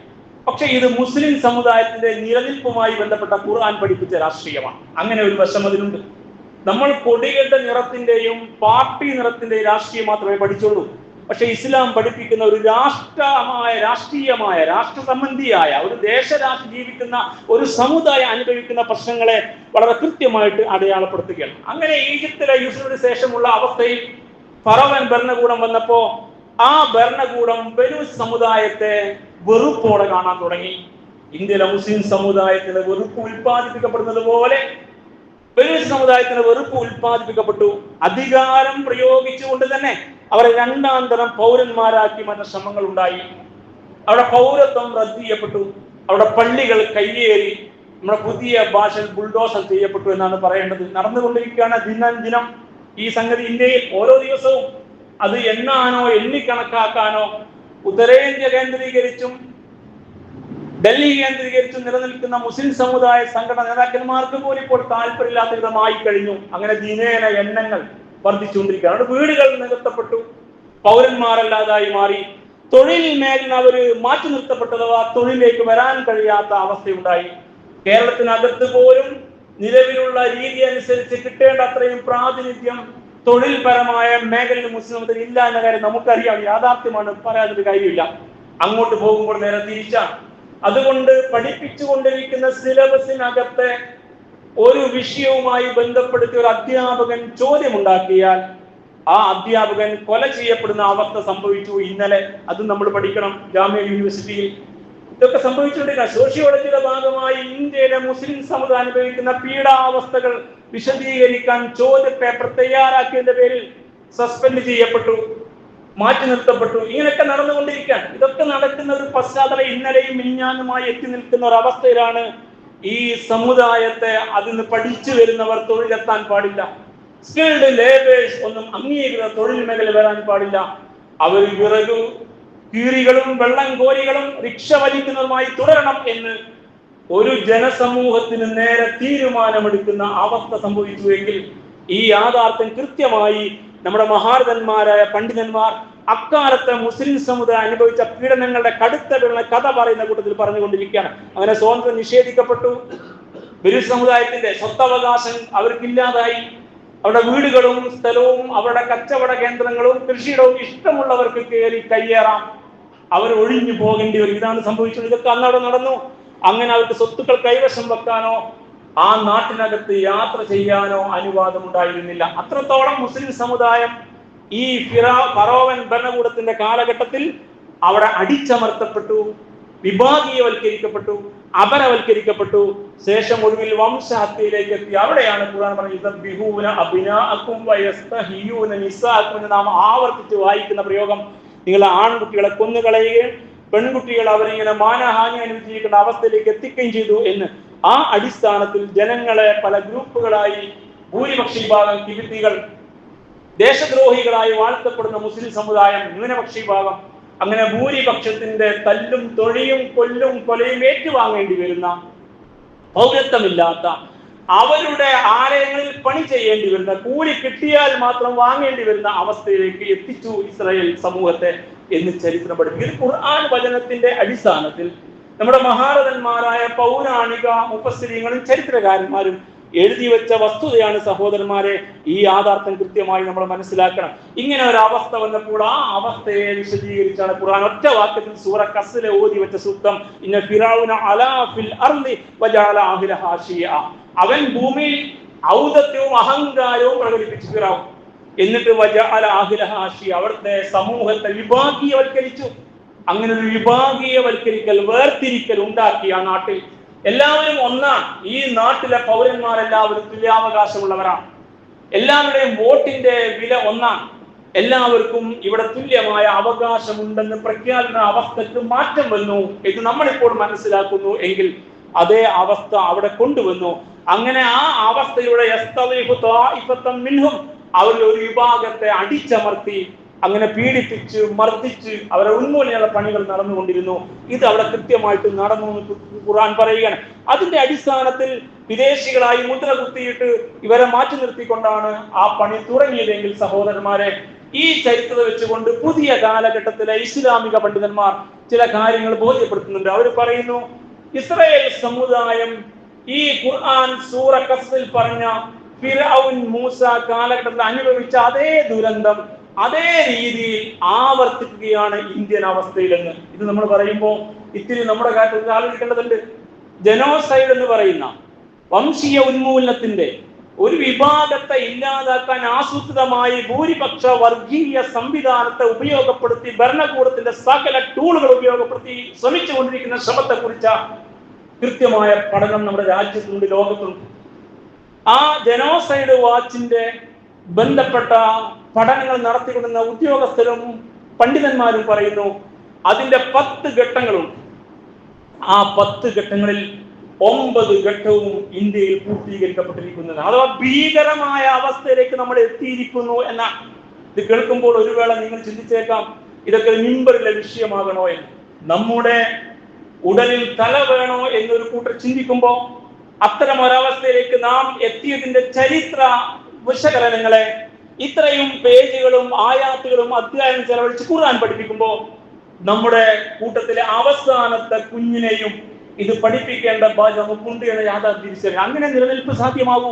പക്ഷെ ഇത് മുസ്ലിം സമുദായത്തിന്റെ നിലനിൽപ്പുമായി ബന്ധപ്പെട്ട ഖുർആൻ പഠിപ്പിച്ച രാഷ്ട്രീയമാണ്. അങ്ങനെ ഒരു വശം അതിലുണ്ട്. നമ്മൾ കൊടികളുടെ നിറത്തിന്റെയും പാർട്ടി നിറത്തിന്റെയും രാഷ്ട്രീയം മാത്രമേ പഠിച്ചുള്ളൂ. പക്ഷെ ഇസ്ലാം പഠിപ്പിക്കുന്ന ഒരു രാഷ്ട്രീയമായ രാഷ്ട്ര സംബന്ധിയായ ഒരു ദേശരാഷ്ട്രം ജീവിക്കുന്ന ഒരു സമുദായം അനുഭവിക്കുന്ന പ്രശ്നങ്ങളെ വളരെ കൃത്യമായിട്ട് അടയാളപ്പെടുത്തുകയാണ്. അങ്ങനെ ഈജിപ്തിലെ യൂസുഫിന് ശേഷമുള്ള അവസ്ഥയിൽ ഫറവൻ ഭരണകൂടം വന്നപ്പോ ആ ഭരണകൂടം ബനു സമുദായത്തെ വെറുപ്പോടെ കാണാൻ തുടങ്ങി. ഇന്ത്യയിലെ മുസ്ലിം സമുദായത്തിന് വെറുപ്പ് ഉൽപ്പാദിപ്പിക്കപ്പെടുന്നത് പോലെ ബലൂച്ച് സമുദായത്തിന് വെറുപ്പ് ഉൽപ്പാദിപ്പിക്കപ്പെട്ടു. അധികാരം പ്രയോഗിച്ചുകൊണ്ട് തന്നെ അവരെ രണ്ടാം തരം പൗരന്മാരാക്കി മാറ്റാൻ ശ്രമങ്ങൾ ഉണ്ടായി. അവിടെ പൗരത്വം റദ്ദ് ചെയ്യപ്പെട്ടു. അവിടെ പള്ളികൾ കയ്യേറി. നമ്മുടെ പുതിയ ഭാഷയിൽ ബുൾഡോസർ ചെയ്യപ്പെട്ടു എന്നാണ് പറയേണ്ടത്. നടന്നുകൊണ്ടിരിക്കുകയാണ് ദിനം ഈ സംഗതി ഇന്ത്യയിൽ. ഓരോ ദിവസവും അത് എണ്ണാനോ എണ്ണിക്കണക്കാക്കാനോ ഉത്തരേന്ത്യ കേന്ദ്രീകരിച്ചും ഡൽഹി കേന്ദ്രീകരിച്ചും നിലനിൽക്കുന്ന മുസ്ലിം സമുദായ സംഘടന നേതാക്കന്മാർക്ക് പോലും ഇപ്പോൾ താല്പര്യമില്ലാത്ത വിധമായി കഴിഞ്ഞു. അങ്ങനെ ദിനേന എണ്ണങ്ങൾ വർദ്ധിച്ചുകൊണ്ടിരിക്കുകയാണ്. അവിടെ വീടുകൾ നികത്തപ്പെട്ടു, പൗരന്മാരല്ലാതായി മാറി. തൊഴിൽ മേഖല അവർ മാറ്റി നിർത്തപ്പെട്ടതോ തൊഴിലേക്ക് വരാൻ കഴിയാത്ത അവസ്ഥയുണ്ടായി. കേരളത്തിനകത്ത് പോലും നിലവിലുള്ള രീതി അനുസരിച്ച് കിട്ടേണ്ട അത്രയും പ്രാതിനിധ്യം തൊഴിൽപരമായ മേഖലയിൽ മുസ്ലിം ഇല്ല എന്ന കാര്യം നമുക്കറിയാം. യാഥാർത്ഥ്യമാണ്, പറയാനൊരു കാര്യമില്ല. അങ്ങോട്ട് പോകുമ്പോൾ നേരെ തിരിച്ചാണ്. അതുകൊണ്ട് പഠിപ്പിച്ചുകൊണ്ടിരിക്കുന്ന സിലബസിനകത്തെ ഒരു വിഷയവുമായി ബന്ധപ്പെടുത്തി ഒരു അധ്യാപകൻ ചോദ്യമുണ്ടാക്കിയാൽ ആ അധ്യാപകൻ കൊല ചെയ്യപ്പെടുന്ന അവസ്ഥ സംഭവിച്ചു ഇന്നലെ. അതും നമ്മൾ പഠിക്കണം. ജാമിയ യൂണിവേഴ്സിറ്റിയിൽ ഇതൊക്കെ സംഭവിച്ചുകൊണ്ടിരിക്കുക. സോഷ്യോളജിയുടെ ഭാഗമായി ഇന്ത്യയിലെ മുസ്ലിം സമുദായം അനുഭവിക്കുന്ന പീഡാവസ്ഥകൾ വിശദീകരിക്കാൻ ചോദ്യ പേപ്പർ തയ്യാറാക്കിയതിന്റെ പേരിൽ സസ്പെൻഡ് ചെയ്യപ്പെട്ടു, മാറ്റി നിർത്തപ്പെട്ടു. ഇങ്ങനെയൊക്കെ നടന്നുകൊണ്ടിരിക്കാൻ. ഇതൊക്കെ നടക്കുന്ന ഒരു പശ്ചാത്തലം ഇന്നലെയും മിനിഞ്ഞാന്നുമായി എത്തി നിൽക്കുന്ന ഒരു അവസ്ഥയിലാണ് ഈ സമുദായത്തെ അതിന് പഠിച്ചു വരുന്നവർ തൊഴിലെത്താൻ പാടില്ല. സ്കിൽഡ് ലേബേഴ്സ് ഒന്നും അംഗീകൃത തൊഴിൽ മേഖല വരാൻ പാടില്ല. അവർ വിറകു കീറികളും വെള്ളം കോരികളും റിക്ഷ വലിക്കുന്നതുമായി തുടരണം എന്ന് ഒരു ജനസമൂഹത്തിന് നേരെ തീരുമാനമെടുക്കുന്ന അവസ്ഥ സംഭവിച്ചു എങ്കിൽ ഈ യാഥാർത്ഥ്യം കൃത്യമായി നമ്മുടെ മഹാരഥന്മാരായ പണ്ഡിതന്മാർ അക്കാലത്തെ മുസ്ലിം സമുദായം അനുഭവിച്ച പീഡനങ്ങളുടെ കടുത്ത കഥ പറയുന്ന കൂട്ടത്തിൽ പറഞ്ഞുകൊണ്ടിരിക്കുകയാണ്. അങ്ങനെ സ്വാതന്ത്ര്യം നിഷേധിക്കപ്പെട്ടു. ബലൂച്ച് സമുദായത്തിന്റെ സ്വത്തവകാശം അവർക്കില്ലാതായി. അവരുടെ വീടുകളും സ്ഥലവും അവരുടെ കച്ചവട കേന്ദ്രങ്ങളും കൃഷിയിടവും ഇഷ്ടമുള്ളവർക്ക് കയറി കയ്യേറാം. അവർ ഒഴിഞ്ഞു പോകേണ്ടി വരും. ഇതാണ് സംഭവിച്ചത്. ഇതൊക്കെ അന്നവിടെ നടന്നു. അങ്ങനെ അവർക്ക് സ്വത്തുക്കൾ കൈവശം വെക്കാനോ ആ നാട്ടിനകത്ത് യാത്ര ചെയ്യാനോ അനുവാദം ഉണ്ടായിരുന്നില്ല. അത്രത്തോളം മുസ്ലിം സമുദായം ഈ ഫറോവൻ ഭരണകൂടത്തിന്റെ കാലഘട്ടത്തിൽ അവിടെ അടിച്ചമർത്തപ്പെട്ടു, വിഭാഗീയവൽക്കരിക്കപ്പെട്ടു, അപരവൽക്കരിക്കപ്പെട്ടു. ശേഷം ഒടുവിൽ വംശഹത്യയിലേക്ക് എത്തി. അവിടെയാണ് ഖുർആൻ പറഞ്ഞത് നാം ആവർത്തിച്ച് വായിക്കുന്ന പ്രയോഗം. നിങ്ങൾ ആൺകുട്ടികളെ കൊന്നുകളയുകയും പെൺകുട്ടികൾ അവരിങ്ങനെ മാനഹാനി അനുഭവിച്ചിരിക്കുന്ന അവസ്ഥയിലേക്ക് എത്തിക്കുകയും ചെയ്തു എന്ന്. ആ അടിസ്ഥാനത്തിൽ ജനങ്ങളെ പല ഗ്രൂപ്പുകളായി ഭൂരിപക്ഷ വിഭാഗം കിബിത്തികൾ, ദേശദ്രോഹികളായി വാഴ്ത്തപ്പെടുന്ന മുസ്ലിം സമുദായം ന്യൂനപക്ഷ വിഭാഗം, അങ്ങനെ ഭൂരിപക്ഷത്തിന്റെ തല്ലും തൊഴിയും കൊല്ലും കൊലയും ഏറ്റുവാങ്ങേണ്ടി വരുന്ന, പൗരത്വമില്ലാത്ത, അവരുടെ ആലയങ്ങളിൽ പണി ചെയ്യേണ്ടി വരുന്ന, കൂലി കിട്ടിയാൽ മാത്രം വാങ്ങേണ്ടി വരുന്ന അവസ്ഥയിലേക്ക് എത്തിച്ചു ഇസ്രായേൽ സമൂഹത്തെ എന്ന് ചരിത്രം പഠിപ്പിക്കും. ഖുർആൻ വചനത്തിന്റെ അടിസ്ഥാനത്തിൽ നമ്മുടെ മഹാരഥന്മാരായ പൗരാണിക മുഫസ്സിരീങ്ങളും ചരിത്രകാരന്മാരും എഴുതി വെച്ച വസ്തുതയാണ് സഹോദരന്മാരെ. ഈ യാഥാർത്ഥ്യം കൃത്യമായി നമ്മൾ മനസ്സിലാക്കണം. ഇങ്ങനെ ഒരു അവസ്ഥ വന്നപ്പോൾ ആ അവസ്ഥയെ വിശദീകരിച്ചാണ് ഖുർആൻ ഒറ്റ വാക്യത്തിൽ സൂറ കസ്സിലെ ഓതി വെച്ച സൂക്തം. ഇന്ന ഫിറഔന അലാ ഫിൽ അർളി വജഅല അഹ്ലഹാ ശിയ. അവൻ ഭൂമിയിൽ ഔദത്യവും അഹങ്കാരവും പ്രകടിപ്പിച്ചു ഫിറഔൻ. എന്നിട്ട് വജഅല അഹ്ലഹാ ശിയ, അവിടുത്തെ സമൂഹത്തെ വിഭാഗീയവൽക്കരിച്ചു. അങ്ങനെ ഒരു വിഭാഗീയവൽക്കരിക്കൽ, വേർതിരിക്കൽ ഉണ്ടാക്കി ആ നാട്ടിൽ. എല്ലാവരും ഒന്നാണ്. ഈ നാട്ടിലെ പൗരന്മാരെല്ലാവരും തുല്യാവകാശമുള്ളവരാണ്. എല്ലാവരുടെയും വോട്ടിന്റെ വില ഒന്നാണ്. എല്ലാവർക്കും ഇവിടെ തുല്യമായ അവകാശമുണ്ടെന്ന് പ്രഖ്യാപന അവസ്ഥക്ക് മാറ്റം വന്നു എന്ന് നമ്മളിപ്പോൾ മനസ്സിലാക്കുന്നു എങ്കിൽ അതേ അവസ്ഥ അവിടെ കൊണ്ടുവന്നു. അങ്ങനെ ആ അവസ്ഥയുടെ അവരിൽ ഒരു വിഭാഗത്തെ അടിച്ചമർത്തി, അങ്ങനെ പീഡിപ്പിച്ച് മർദ്ദിച്ച് അവരെ ഉന്മൂലനയുടെ പണികൾ നടന്നുകൊണ്ടിരുന്നു. ഇത് അവിടെ കൃത്യമായിട്ട് നടന്നു ഖുർആൻ പറയുകയാണ്. അതിന്റെ അടിസ്ഥാനത്തിൽ വിദേശികളായി മുദ്ര കുത്തിയിട്ട് ഇവരെ മാറ്റി നിർത്തിക്കൊണ്ടാണ് ആ പണി തുടങ്ങിയതെങ്കിൽ സഹോദരന്മാരെ, ഈ ചരിത്രത വെച്ചുകൊണ്ട് പുതിയ കാലഘട്ടത്തിലെ ഇസ്ലാമിക പണ്ഡിതന്മാർ ചില കാര്യങ്ങൾ ബോധ്യപ്പെടുത്തുന്നുണ്ട്. അവർ പറയുന്നു, ഇസ്രായേൽ സമുദായം ഈ ഖുർആൻ സൂറ കസ്സിൽ പറഞ്ഞ ഫിർഔൻ മൂസ കാലഘട്ടത്തിൽ അനുഭവിച്ച അതേ ദുരന്തം അതേ രീതിയിൽ ആവർത്തിക്കുകയാണ് ഇന്ത്യൻ അവസ്ഥയിലെന്ന്. ഇത് നമ്മൾ പറയുമ്പോൾ ഇത്തിരി നമ്മുടെ കാര്യത്തിൽ ആലോചിക്കേണ്ടതുണ്ട്. ജനോസൈഡ് എന്ന് പറയുന്ന വംശീയ ഉന്മൂലനത്തിന്റെ ഒരു വിഭാഗത്തെ ഇല്ലാതാക്കാൻ ആസൂത്രിതമായി ഭൂരിപക്ഷ വർഗീയ സംവിധാനത്തെ ഉപയോഗപ്പെടുത്തി ഭരണകൂടത്തിന്റെ സകല ടൂളുകൾ ഉപയോഗപ്പെടുത്തി ശ്രമിച്ചുകൊണ്ടിരിക്കുന്ന ശ്രമത്തെ കുറിച്ച കൃത്യമായ പഠനം നമ്മുടെ രാജ്യത്തുണ്ട്, ലോകത്തുണ്ട്. ആ ജനോസൈഡ് വാച്ചിന്റെ ബന്ധപ്പെട്ട പഠനങ്ങൾ നടത്തിക്കൊണ്ടുന്ന ഉദ്യോഗസ്ഥരും പണ്ഡിതന്മാരും പറയുന്നു അതിന്റെ 10 ഘട്ടങ്ങളുണ്ട്. ആ 10 ഘട്ടങ്ങളിൽ 9 ഘട്ടവും ഇന്ത്യയിൽ പൂർത്തീകരിക്കപ്പെട്ടിരിക്കുന്നത്. അഥവാ ഭീകരമായ അവസ്ഥയിലേക്ക് നമ്മൾ എത്തിയിരിക്കുന്നു എന്ന ഇത് കേൾക്കുമ്പോൾ ഒരു വേള നിങ്ങൾ ചിന്തിച്ചേക്കാം, ഇതൊക്കെ മിമ്പറിലെ വിഷയമാകണോ എന്ന്. നമ്മുടെ ഉടലിൽ തല വേണോ എന്നൊരു കൂട്ടർ ചിന്തിക്കുമ്പോൾ അത്തരം ഒരവസ്ഥയിലേക്ക് നാം എത്തിയതിന്റെ ചരിത്ര വിശകലനങ്ങളെ ഇത്രയും പേജുകളും ആയാത്തുകളും അധ്യായം ചെലവഴിച്ച് ഖുർആൻ പഠിപ്പിക്കുമ്പോൾ നമ്മുടെ കൂട്ടത്തിലെ അവസാനത്തെ കുഞ്ഞിനെയും ഇത് പഠിപ്പിക്കേണ്ട ബാധ്യത നമുക്കുണ്ട് എന്ന യാഥാർത്ഥ്യം തിരിച്ചറിയാം. അങ്ങനെ നിലനിൽപ്പ് സാധ്യമാകൂ.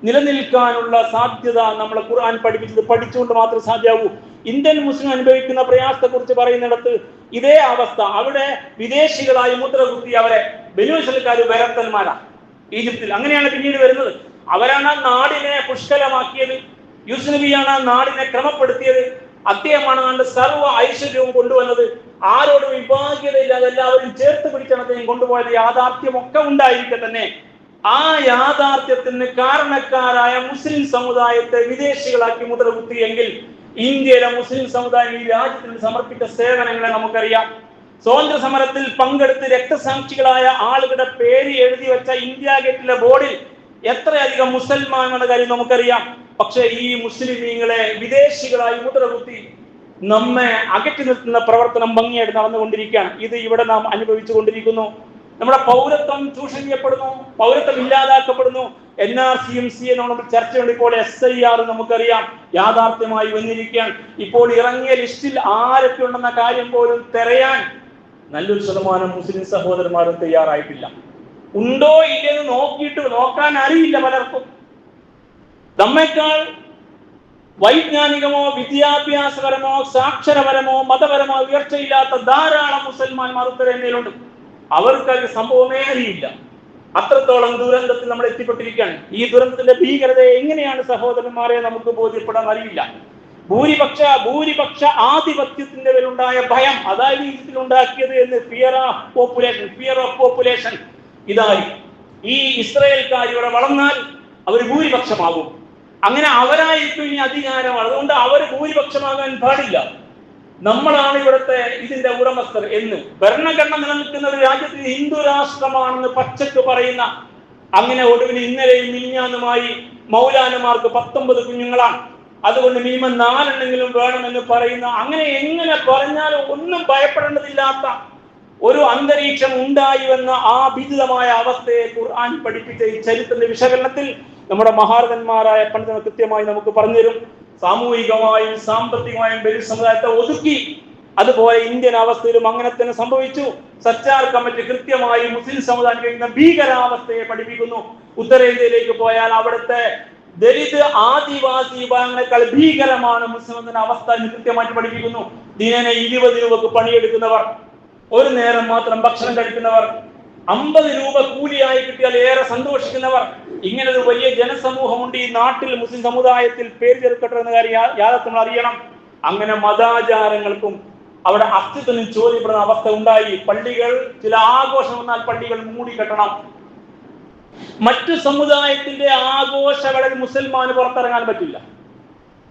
നിലനിൽക്കാനുള്ള സാധ്യത നമ്മളെ ഖുർആൻ പഠിപ്പിച്ചത് പഠിച്ചുകൊണ്ട് മാത്രം സാധ്യമാകൂ. ഇന്ത്യൻ മുസ്ലിം അനുഭവിക്കുന്ന പ്രയാസത്തെ കുറിച്ച് പറയുന്നിടത്ത് ഇതേ അവസ്ഥ. അവിടെ വിദേശികളായി മുദ്രകുത്തി അവരെ ബനൂ ഇസ്രായേൽക്കാർ വരത്തന്മാരാണ് ഈജിപ്തിൽ. അങ്ങനെയാണ് പിന്നീട് വരുന്നത്. അവരാണ് ആ നാടിനെ പുഷ്കലമാക്കിയത്. യൂസുഫ് നബിയാണ് ആ നാടിനെ ക്രമപ്പെടുത്തിയത്. അദ്ദേഹമാണ് അതിന്റെ സർവ്വ ഐശ്വര്യവും കൊണ്ടുവന്നത്. ആരോടും വിഭാഗ്യതയില്ലാതെ എല്ലാവരും ചേർത്ത് പിടിച്ചാണ് അദ്ദേഹം കൊണ്ടുപോയത്. യാഥാർത്ഥ്യമൊക്കെ ഉണ്ടായിരിക്കെ തന്നെ ആ യാഥാർത്ഥ്യത്തിന് കാരണക്കാരായ മുസ്ലിം സമുദായത്തെ വിദേശികളാക്കി മുദ്രകുത്തിയെങ്കിൽ ഇന്ത്യയിലെ മുസ്ലിം സമുദായം ഈ രാജ്യത്തിന് സമർപ്പിച്ച സേവനങ്ങളെ നമുക്കറിയാം. സ്വാതന്ത്ര്യ സമരത്തിൽ പങ്കെടുത്ത് രക്തസാക്ഷികളായ ആളുകളുടെ പേര് എഴുതി വെച്ച ഇന്ത്യ ഗേറ്റിലെ ബോർഡിൽ എത്രയധികം മുസൽമാനുള്ള കാര്യം നമുക്കറിയാം. പക്ഷെ ഈ മുസ്ലിമീങ്ങളെ വിദേശികളായി മുദ്രകുത്തി നമ്മെ അകറ്റി നിർത്തുന്ന പ്രവർത്തനം ഭംഗിയായിട്ട് നടന്നുകൊണ്ടിരിക്കുകയാണ്. ഇത് ഇവിടെ നാം അനുഭവിച്ചു കൊണ്ടിരിക്കുന്നു. നമ്മുടെ പൗരത്വം ചൂഷണം ചെയ്യപ്പെടുന്നു, പൗരത്വം ഇല്ലാതാക്കപ്പെടുന്നു. NRCയും CN ചർച്ചയുണ്ട്. ഇപ്പോൾ SIR നമുക്കറിയാം യാഥാർത്ഥ്യമായി വന്നിരിക്കുകയാണ്. ഇപ്പോൾ ഇറങ്ങിയ ലിസ്റ്റിൽ ആരൊക്കെ ഉണ്ടെന്ന കാര്യം പോലും തിരയാൻ നല്ലൊരു ശതമാനം മുസ്ലിം സഹോദരന്മാരും തയ്യാറായിട്ടില്ല. ഉണ്ടോ ഇല്ലെന്ന് നോക്കാൻ അറിയില്ല പലർക്കും. നമ്മേക്കാൾ വൈജ്ഞാനികമോ വിദ്യാഭ്യാസപരമോ സാക്ഷരപരമോ മതപരമോ ഉയർച്ചയില്ലാത്ത ധാരാളം മുസൽമാന്മാർ ഉത്തരേന്ത്യയിലുണ്ട്. അവർക്ക് അത് സംഭവമേ അറിയില്ല. അത്രത്തോളം ദുരന്തത്തിൽ നമ്മൾ എത്തിപ്പെട്ടിരിക്കുകയാണ്. ഈ ദുരന്തത്തിന്റെ ഭീകരതയെ എങ്ങനെയാണ് സഹോദരന്മാരെ നമുക്ക് ബോധ്യപ്പെടാൻ അറിയില്ല. ഭൂരിപക്ഷ ആധിപത്യത്തിന്റെ പേരിലുണ്ടായ ഭയം, അതായത് ഇതിലുണ്ടാക്കിയത് എന്ന് ഫിയർ ഓഫ് പോപ്പുലേഷൻ. ഇതായി ഈ ഇസ്രായേൽക്കാർ ഇവിടെ വളർന്നാൽ അവർ ഭൂരിപക്ഷമാകും. അങ്ങനെ അവരായിരിക്കും ഇനി അധികാരം. അതുകൊണ്ട് അവർ ഭൂരിപക്ഷമാകാൻ പാടില്ല. നമ്മളാണ് ഇവിടുത്തെ ഇതിന്റെ ഉടമസ്ഥർ എന്ന് ഭരണഘടന നിലനിൽക്കുന്ന ഒരു രാജ്യത്തിൽ ഹിന്ദു രാഷ്ട്രമാണെന്ന് പച്ചക്ക് പറയുന്ന, അങ്ങനെ ഒടുവിൽ ഇന്നലെയും മിനിഞ്ഞാന്നുമായി മൗലാനമാർക്ക് 19 കുഞ്ഞുങ്ങളാണ്, അതുകൊണ്ട് മിനിമം 4 എണ്ണെങ്കിലും വേണമെന്ന് പറയുന്ന, അങ്ങനെ എങ്ങനെ പറഞ്ഞാലും ഒന്നും ഭയപ്പെടേണ്ടതില്ലാത്ത ഒരു അന്തരീക്ഷം ഉണ്ടായി വന്ന ആ ഭീതിതമായ അവസ്ഥയെ ഖുർആൻ പഠിപ്പിച്ച ഈ ചരിത്രത്തിന്റെ വിശകലനത്തിൽ നമ്മുടെ മഹാരഥന്മാരായ പണ്ഡിതർ കൃത്യമായി നമുക്ക് പറഞ്ഞുതരും. സാമൂഹികമായും സാമ്പത്തികമായും ബലി സമുദായത്തെ ഒതുക്കി. അതുപോലെ ഇന്ത്യൻ അവസ്ഥയിലും അങ്ങനെ തന്നെ സംഭവിച്ചു. സച്ചാർ കമ്മിറ്റി കൃത്യമായി മുസ്ലിം സമുദായം കഴിയുന്ന ഭീകരാവസ്ഥയെ പഠിപ്പിക്കുന്നു. ഉത്തരേന്ത്യയിലേക്ക് പോയാൽ അവിടുത്തെ ദലിത് ആദിവാസി വിഭാഗങ്ങളെക്കാൾ ഭീകരമാണ് മുസ്ലിമിന്റെ അവസ്ഥ എന്ന് കൃത്യമായിട്ട് പഠിപ്പിക്കുന്നു. ദിനേന 20 രൂപക്ക് പണിയെടുക്കുന്നവർ, ഒരു നേരം മാത്രം ഭക്ഷണം കഴിക്കുന്നവർ, 50 രൂപ കൂലിയായി കിട്ടിയാൽ ഏറെ സന്തോഷിക്കുന്നവർ, ഇങ്ങനെ ഒരു വലിയ ജനസമൂഹമുണ്ട് ഈ നാട്ടിൽ. മുസ്ലിം സമുദായത്തിൽ പേര് ചേർക്കട്ടെ എന്ന കാര്യം യാഥാർത്ഥ്യം അറിയണം. അങ്ങനെ മതാചാരങ്ങൾക്കും അവിടെ അസ്തിത്വം ചോദ്യപ്പെടുന്ന അവസ്ഥ ഉണ്ടായി. പള്ളികൾ, ചില ആഘോഷം വന്നാൽ പള്ളികൾ മൂടിക്കെട്ടണം. മറ്റു സമുദായത്തിന്റെ ആഘോഷങ്ങളിൽ മുസൽമാന് പുറത്തിറങ്ങാൻ പറ്റില്ല.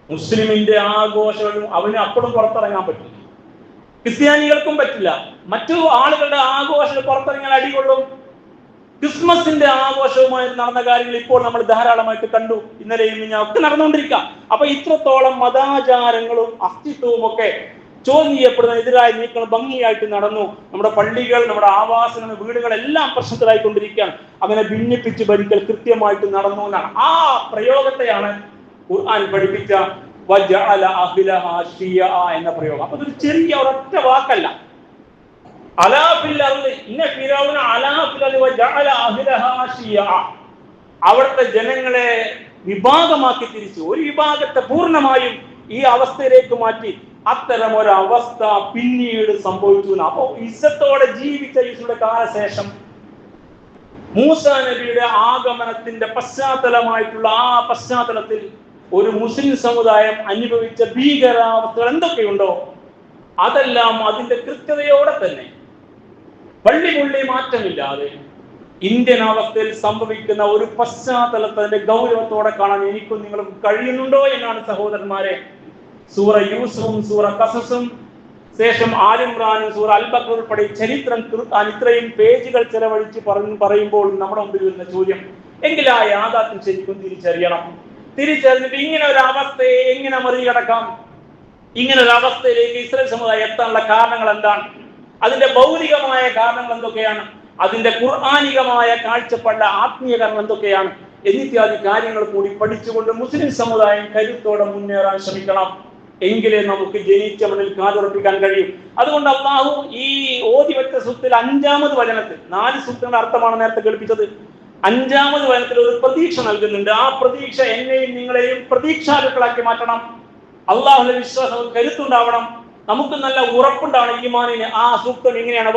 മുസ്ലിമിന്റെ ആഘോഷങ്ങളും അവന് അപ്പോഴും പുറത്തിറങ്ങാൻ പറ്റില്ല. ക്രിസ്ത്യാനികൾക്കും പറ്റില്ല. മറ്റു ആളുകളുടെ ആഘോഷങ്ങൾ പുറത്തിറങ്ങാൻ അടികൊള്ളും. ക്രിസ്മസിന്റെ ആഘോഷവുമായി നടന്ന കാര്യങ്ങൾ ഇപ്പോൾ നമ്മൾ ധാരാളമായിട്ട് കണ്ടു. ഇന്നലെയും ഒക്കെ നടന്നുകൊണ്ടിരിക്കാം. അപ്പൊ ഇത്രത്തോളം മതാചാരങ്ങളും അസ്തിത്വവും ഒക്കെ ചോദ്യം ചെയ്യപ്പെടുന്ന എതിരായ നീക്കങ്ങൾ ഭംഗിയായിട്ട് നടന്നു. നമ്മുടെ പള്ളികൾ, നമ്മുടെ ആവാസങ്ങൾ, വീടുകളെല്ലാം പ്രശ്നത്തിലായിക്കൊണ്ടിരിക്കുകയാണ്. അങ്ങനെ ഭിന്നിപ്പിച്ച് ഭരിക്കൽ കൃത്യമായിട്ട് നടന്നു എന്നാണ്. ആ പ്രയോഗത്തെയാണ് ഖുർആൻ പഠിപ്പിച്ച വജഅല അഹ്ലഹാ ശിയഅ എന്ന പ്രയോഗം. അപ്പൊ ഇതൊരു ചെറിയ ഒരൊറ്റ വാക്കല്ല. അവിടുത്തെ ജനങ്ങളെ വിഭാഗമാക്കി തിരിച്ചു, ഒരു വിഭാഗത്തെ പൂർണ്ണമായും ഈ അവസ്ഥയിലേക്ക് മാറ്റി. അത്തരം ഒരവസ്ഥ പിന്നീട് സംഭവിച്ചു. അപ്പോ ഇസ്സത്തോടെ ജീവിച്ച യേശുവിന്റെ കാലശേഷം മൂസാ നബിയുടെ ആഗമനത്തിന്റെ പശ്ചാത്തലമായിട്ടുള്ള ആ പശ്ചാത്തലത്തിൽ ഒരു മുസ്ലിം സമുദായം അനുഭവിച്ച ഭീകരാവസ്ഥകൾ എന്തൊക്കെയുണ്ടോ അതെല്ലാം അതിന്റെ കൃത്യതയോടെ തന്നെ പള്ളി മാറ്റമില്ലാതെ ഇന്ത്യൻ അവസ്ഥയിൽ സംഭവിക്കുന്ന ഒരു പശ്ചാത്തലത്തിന്റെ ഗൗരവത്തോടെ കാണാൻ എനിക്കും നിങ്ങൾക്കും കഴിയുന്നുണ്ടോ എന്നാണ് സഹോദരന്മാരെ സൂറ യൂസുഫും സൂറ ഖസസും ശേഷം ആലിമ്രാനും സൂറ അൽ ബഖറ ഉൾപ്പെടെ ചരിത്രം ഇത്രയും പേജുകൾ ചെലവഴിച്ച് പറയുമ്പോൾ നമ്മുടെ മുമ്പിൽ വരുന്ന ചോദ്യം. എങ്കിൽ ആ യാഥാർത്ഥ്യം ശരിക്കും തിരിച്ചറിഞ്ഞിട്ട് ഇങ്ങനെ ഒരു അവസ്ഥയെ എങ്ങനെ മറികടക്കാം? ഇങ്ങനെ ഒരു അവസ്ഥയിലേക്ക് ഇസ്രായേൽ സമുദായം എത്താനുള്ള കാരണങ്ങൾ എന്താണ്? അതിന്റെ ഭൗതികമായ കാരണങ്ങൾ എന്തൊക്കെയാണ്? അതിന്റെ ഖുർആനികമായ കാഴ്ചപ്പാടിന്റെ ആത്മീയ കാരണം എന്തൊക്കെയാണ്? എന്നിത്യാദി കാര്യങ്ങൾ കൂടി പഠിച്ചുകൊണ്ട് മുസ്ലിം സമുദായം കരുത്തോടെ മുന്നേറാൻ ശ്രമിക്കണം. എങ്കിലേ നമുക്ക് ജനിച്ച മണ്ണിൽ കാതുറപ്പിക്കാൻ കഴിയും. അതുകൊണ്ട് അല്ലാഹു ഈ ഓതിവെച്ച സൂക്തത്തിൽ 5-ാമത് വചനത്തിൽ 4 സൂക്തങ്ങളുടെ അർത്ഥമാണ് നേരത്തെ കേൾപ്പിച്ചത്. 5-ാമത് വചനത്തിൽ ഒരു പ്രതീക്ഷ നൽകുന്നുണ്ട്. ആ പ്രതീക്ഷ എന്നെയും നിങ്ങളെയും പ്രതീക്ഷാലുക്കളാക്കി മാറ്റണം. അള്ളാഹുവിന്റെ വിശ്വാസം കരുത്തുണ്ടാവണം, നമുക്ക് നല്ല ഉറപ്പുണ്ടാവണം ഈമാനിന്. ആ സൂക്തം ഇങ്ങനെയാണ്,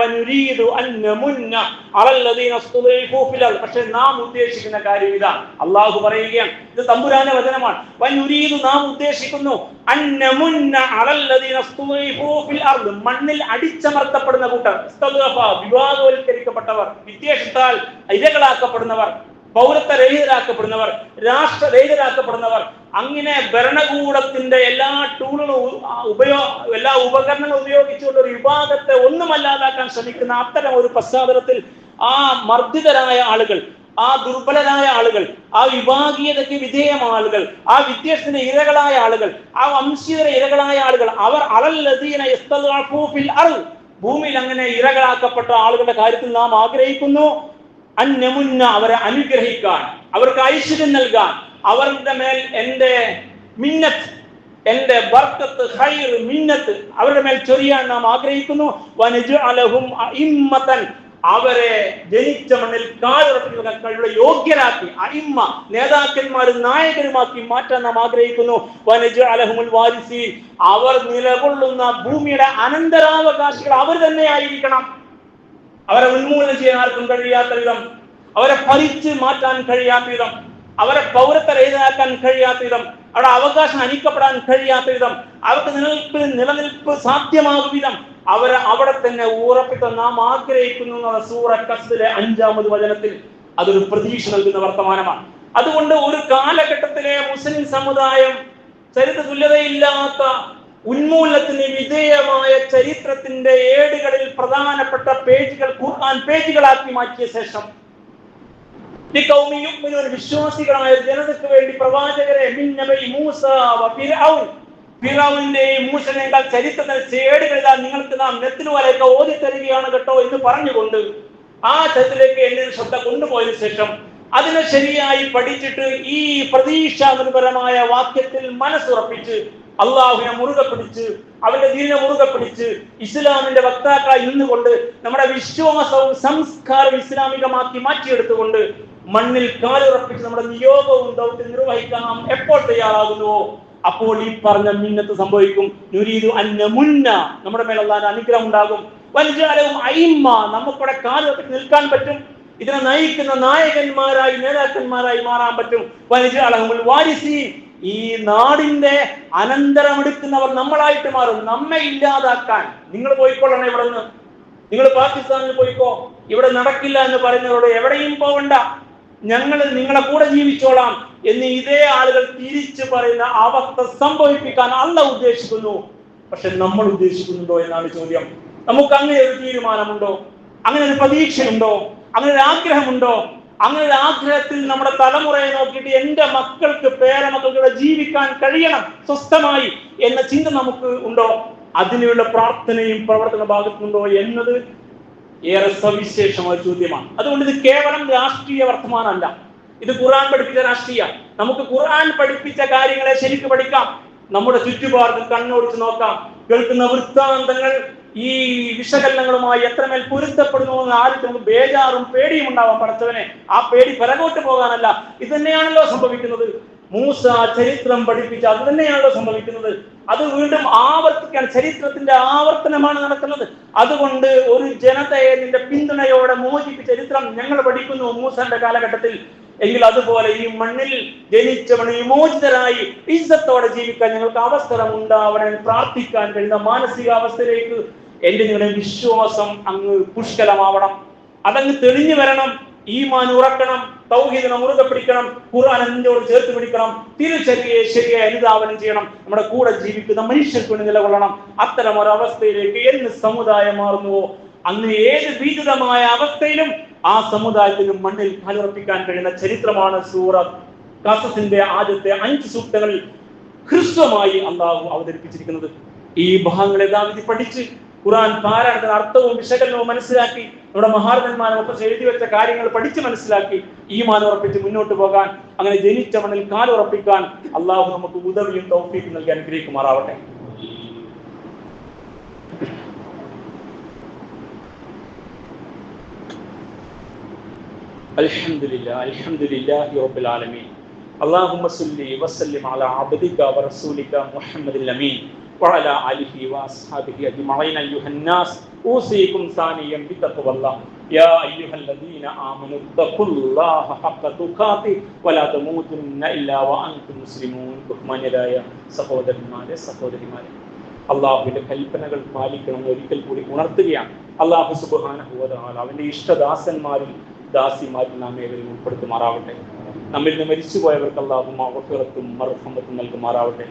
പക്ഷെ നാം ഉദ്ദേശിക്കുന്ന കാര്യം ഇതാണ്. അള്ളാഹു പറയുകയാണ്, ഇത് തമ്പുരാന്റെ വചനമാണ്. നാം ഉദ്ദേശിക്കുന്നു മണ്ണിൽ അടിച്ചമർത്തപ്പെടുന്ന കൂട്ടർ, വിവാദവൽക്കരിക്കപ്പെട്ടവർ, വിദ്വേഷത്താൽ ഇരകളാക്കപ്പെടുന്നവർ, പൗരത്വരഹിതരാക്കപ്പെടുന്നവർ, രാഷ്ട്രരഹിതരാക്കപ്പെടുന്നവർ, അങ്ങനെ ഭരണകൂടത്തിന്റെ എല്ലാ എല്ലാ ഉപകരണങ്ങളും ഉപയോഗിച്ചുകൊണ്ട് ഒരു വിഭാഗത്തെ ഒന്നുമല്ലാതാക്കാൻ ശ്രമിക്കുന്ന അത്തരം ഒരു പശ്ചാത്തലത്തിൽ ആ മർദ്ദിതരായ ആളുകൾ, ആ ദുർബലരായ ആളുകൾ, ആ വിഭാഗീയതയ്ക്ക് വിധേയമായ ആളുകൾ, ആ വിദ്വേഷത്തിന്റെ ഇരകളായ ആളുകൾ, ആ വംശീയത ഇരകളായ ആളുകൾ, അവർ ഭൂമിയിൽ അങ്ങനെ ഇരകളാക്കപ്പെട്ട ആളുകളുടെ കാര്യത്തിൽ നാം ആഗ്രഹിക്കുന്നു അവരെ അനുഗ്രഹിക്കാൻ, അവർക്ക് ഐശ്വര്യം നൽകാൻ, അവരുടെ മേൽ എന്റെ മിന്നത്ത്, എന്റെ ബർക്കത്ത്, ഖൈർ, മിന്നത്ത് അവരുടെ മേൽ ചൊരിയാൻ നാം ആഗ്രഹിക്കുന്നു. അവരെ ജനിച്ച മണ്ണിൽ കാലുറപ്പിക്കുന്ന യോഗ്യരാക്കി, അഇമ്മ നേതാക്കന്മാരും നായകരുമാക്കി മാറ്റാൻ നാം ആഗ്രഹിക്കുന്നു. അവർ നിലകൊള്ളുന്ന ഭൂമിയുടെ അനന്തരാവകാശികൾ അവർ തന്നെ ആയിരിക്കണം. അവരെ ഉന്മൂലനം ചെയ്യാൻ ആർക്കും കഴിയാത്ത വിധം, അവരെ ഭരിച്ച് മാറ്റാൻ കഴിയാത്ത വിധം, അവരെ പൗരത്വരഹിതരാക്കാൻ കഴിയാത്ത വിധം, അവരുടെ അവകാശം ഹനിക്കപ്പെടാൻ കഴിയാത്ത വിധം, അവർക്ക് നിലനിൽപ്പ് സാധ്യമാകും വിധം അവരെ അവിടെ തന്നെ ഉറപ്പിക്കാൻ നാം ആഗ്രഹിക്കുന്നു എന്നുള്ള സൂറ ഖസസിലെ 5-ാമത് വചനത്തിൽ അതൊരു പ്രതീക്ഷ നൽകുന്ന വർത്തമാനമാണ്. അതുകൊണ്ട് ഒരു കാലഘട്ടത്തിലെ മുസ്ലിം സമുദായം ചരിത്ര തുല്യതയില്ലാത്ത ഉന്മൂലനത്തിന് വിധേയമായ ചരിത്രത്തിന്റെ ഏടുകളിൽ പ്രധാനപ്പെട്ട പേജുകൾ ഖുർആൻ പേജുകളാക്കി മാറ്റിയ ശേഷം വിശ്വാസികളായ ജനതയ്ക്ക് വേണ്ടി പ്രവാചകരെ ഫിറഔന്റെയും മൂസനേക്കാൾ ചരിത്രത്തിൽ ഏടുകളിൽ നിങ്ങൾക്ക് നാം നെത്തിനുവരെയൊക്കെ ഓതി തരികയാണ് കേട്ടോ എന്ന് പറഞ്ഞുകൊണ്ട് ആ ചരിത്രത്തിലേക്ക് എന്നെ ശ്രദ്ധ കൊണ്ടുപോയതിനു ശേഷം അതിനെ ശരിയായി പഠിച്ചിട്ട് ഈ പ്രതീക്ഷാനിർഭരമായ വാക്യത്തിൽ മനസ്സുറപ്പിച്ച് അള്ളാഹുവിനെ മുറുകെ പിടിച്ച്, അവന്റെ ദീനിനെ മുറുകെ പിടിച്ച്, ഇസ്ലാമിന്റെ വക്താക്കളായി നിന്നുകൊണ്ട് നമ്മുടെ വിശ്വാസവും സംസ്കാരവും ഇസ്ലാമികമാക്കി മാറ്റിയെടുത്തുകൊണ്ട് മണ്ണിൽ കാലുറപ്പിച്ച് നമ്മുടെ നിയോഗവും ദൗത്യം നിർവഹിക്കാൻ നാം എപ്പോൾ തയ്യാറാകുന്നുവോ അപ്പോൾ ഈ പറഞ്ഞ മിന്നത്ത് സംഭവിക്കും. നമ്മുടെ മേൽ അല്ലാഹുവിന്റെ അനുഗ്രഹം ഉണ്ടാകും. നമുക്കിവിടെ കാലുറപ്പിച്ച് നിൽക്കാൻ പറ്റും. ഇതിനെ നയിക്കുന്ന നായകന്മാരായി നേതാക്കന്മാരായി മാറാൻ പറ്റും. ഈ നാടിന്റെ അനന്തരമെടുക്കുന്നവർ നമ്മളായിട്ട് മാറും. നമ്മെ ഇല്ലാതാക്കാൻ നിങ്ങൾ പോയിക്കൊള്ളണം, ഇവിടെ നിന്ന് നിങ്ങൾ പാകിസ്ഥാനിൽ പോയിക്കോ, ഇവിടെ നടക്കില്ല എന്ന് പറയുന്നവരോട് എവിടെയും പോവണ്ട, ഞങ്ങൾ നിങ്ങളെ കൂടെ ജീവിച്ചോളാം എന്ന് ഇതേ ആളുകൾ തിരിച്ചു പറയുന്ന അവസ്ഥ സംഭവിപ്പിക്കാൻ അല്ലാഹു ഉദ്ദേശിക്കുന്നു. പക്ഷെ നമ്മൾ ഉദ്ദേശിക്കുന്നുണ്ടോ എന്നാണ് ചോദ്യം. നമുക്ക് അങ്ങനെ ഒരു തീരുമാനമുണ്ടോ? അങ്ങനെ ഒരു പ്രതീക്ഷയുണ്ടോ? അങ്ങനെ ഒരു ആഗ്രഹമുണ്ടോ? അങ്ങനെ ഒരു ആഗ്രഹത്തിൽ നമ്മുടെ തലമുറയെ നോക്കിയിട്ട് എന്റെ മക്കൾക്ക്, പേരമക്കൾക്ക് ജീവിക്കാൻ കഴിയണം സ്വസ്ഥമായി എന്ന ചിന്ത നമുക്ക് ഉണ്ടോ? അതിനുള്ള പ്രാർത്ഥനയും പ്രവർത്തന ഭാഗത്തുണ്ടോ എന്നത് ഏറെ സവിശേഷമായ ചോദ്യമാണ്. അതുകൊണ്ട് ഇത് കേവലം രാഷ്ട്രീയ വർത്തമാനമല്ല, ഇത് ഖുർആൻ പഠിപ്പിച്ച രാഷ്ട്രീയ. നമുക്ക് ഖുർആൻ പഠിപ്പിച്ച കാര്യങ്ങളെ ശരിക്കും പഠിക്കാം, നമ്മുടെ ചുറ്റുപാടിൽ കണ്ണോടിച്ച് നോക്കാം. കേൾക്കുന്ന വൃത്താന്തങ്ങൾ ഈ വിശകലനങ്ങളുമായി എത്രമേൽ പൊരുത്തപ്പെടുന്നു എന്ന് ആദ്യം നമുക്ക് ബേജാറും പേടിയും ഉണ്ടാവാം. പഠിച്ചവനെ, ആ പേടി പിറകോട്ട് പോകാനല്ല, ഇത് തന്നെയാണല്ലോ സംഭവിക്കുന്നത്. മൂസ ചരിത്രം പഠിപ്പിച്ച് അത് തന്നെയാണല്ലോ സംഭവിക്കുന്നത്. അത് വീണ്ടും ആവർത്തിക്കാൻ, ചരിത്രത്തിന്റെ ആവർത്തനമാണ് നടക്കുന്നത്. അതുകൊണ്ട് ഒരു ജനതയെ നിന്റെ പിന്തുണയോടെ മോചിപ്പിച്ച ചരിത്രം ഞങ്ങൾ പഠിക്കുന്നു മൂസന്റെ കാലഘട്ടത്തിൽ. എങ്കിൽ അതുപോലെ ഈ മണ്ണിൽ ജനിച്ചവണ് വിമോചിതരായി ഇസ്സത്തോടെ ജീവിക്കാൻ ഞങ്ങൾക്ക് അവസരം ഉണ്ടാവണം. പ്രാർത്ഥിക്കാൻ കഴിയുന്ന മാനസികാവസ്ഥയിലേക്ക് എന്റെ നിങ്ങളുടെ വിശ്വാസം അങ്ങ് പുഷ്കലമാവണം, അതങ്ങ് തെളിഞ്ഞു വരണം. ഈമാൻ ഉറക്കണം, തൗഹീദിനെ മുറുകെ പിടിക്കണം, ഖുർആൻ നെഞ്ചോട് ചേർത്ത് പിടിക്കണം, തിരുചര്യയെ ശരിയായി അനുധാവനം ചെയ്യണം, നമ്മുടെ കൂടെ ജീവിക്കുന്ന മനുഷ്യർക്ക് വേണ്ടി നിലകൊള്ളണം. അത്തരം ഒരു അവസ്ഥയിലേക്ക് എന്ന് സമുദായം മാറുന്നുവോ അന്ന് ഏത് ഭീതിതമായ അവസ്ഥയിലും ആ സമുദായത്തിനും മണ്ണിൽ കാലുറപ്പിക്കാൻ കഴിയുന്ന ചരിത്രമാണ് സൂറത്ത് ഖസസിന്റെ ആദ്യത്തെ 5 സൂക്തങ്ങളിൽ ഹ്രസ്വമായി അള്ളാഹു അവതരിപ്പിച്ചിരിക്കുന്നത്. ഈ ഭാഗങ്ങളെ ദാവീദ് പഠിച്ച് ഖുർആൻ പാരായണത്തിന് അർത്ഥവും വിശകലനവും മനസ്സിലാക്കി നമ്മുടെ മഹാരഥന്മാരൊക്കെ എഴുതി വെച്ച കാര്യങ്ങൾ പഠിച്ച് മനസ്സിലാക്കി ഈമാൻ ഉറപ്പിച്ച് മുന്നോട്ട് പോകാൻ, അങ്ങനെ ജനിച്ച മണ്ണിൽ കാലുറപ്പിക്കാൻ അള്ളാഹു നമുക്ക് ഉദവിയും തൗഫീഖും നൽകി അനുഗ്രഹിക്കുമാറാവട്ടെ. അൽഹംദുലില്ലാഹി റബ്ബിൽ ആലമീൻ. അല്ലാഹുമ്മ സ്വല്ലി വസല്ലിം അലാ അബ്ദിക വറസൂലിക മുഹമ്മദിൽ അമീൻ വഅലാ ആലിഹി വഅസ്ഹാബിഹി അജ്മഈൻ. അയ്യുഹന്നാസ് ഊസീകും സാനിയം ബിത്തഖ്വല്ലാഹ് യാ അയ്യുഹല്ലദീന ആമനു തഖുല്ലാഹ ഹഖ്ക തുഖാതി വലാ തമൂതുന്ന ഇല്ലാ വഅൻതും മുസ്ലിമൂൻ. ബഹുമാന്യരായ സഹോദരന്മാരെ, സഹോദരിമാരെ, അള്ളാഹുവിന്റെ കൽപ്പനകൾ പാലിക്കണമെന്ന് ഒരിക്കൽ കൂടി ഉണർത്തുകയാണ്. അള്ളാഹു സുബ്ഹാനഹു വ തആല അവന്റെ ഇഷ്ടദാസന്മാരിൽ ദാസിമാരിൽ നാം ഏവരും ഉൾപ്പെടുത്തുമാറാവട്ടെ. നമ്മിൽ നിന്ന് മരിച്ചുപോയവർക്ക് അല്ലാഹു മഗ്ഫിറത്തും മർഹമത്തും നൽകുമാറാവട്ടെ.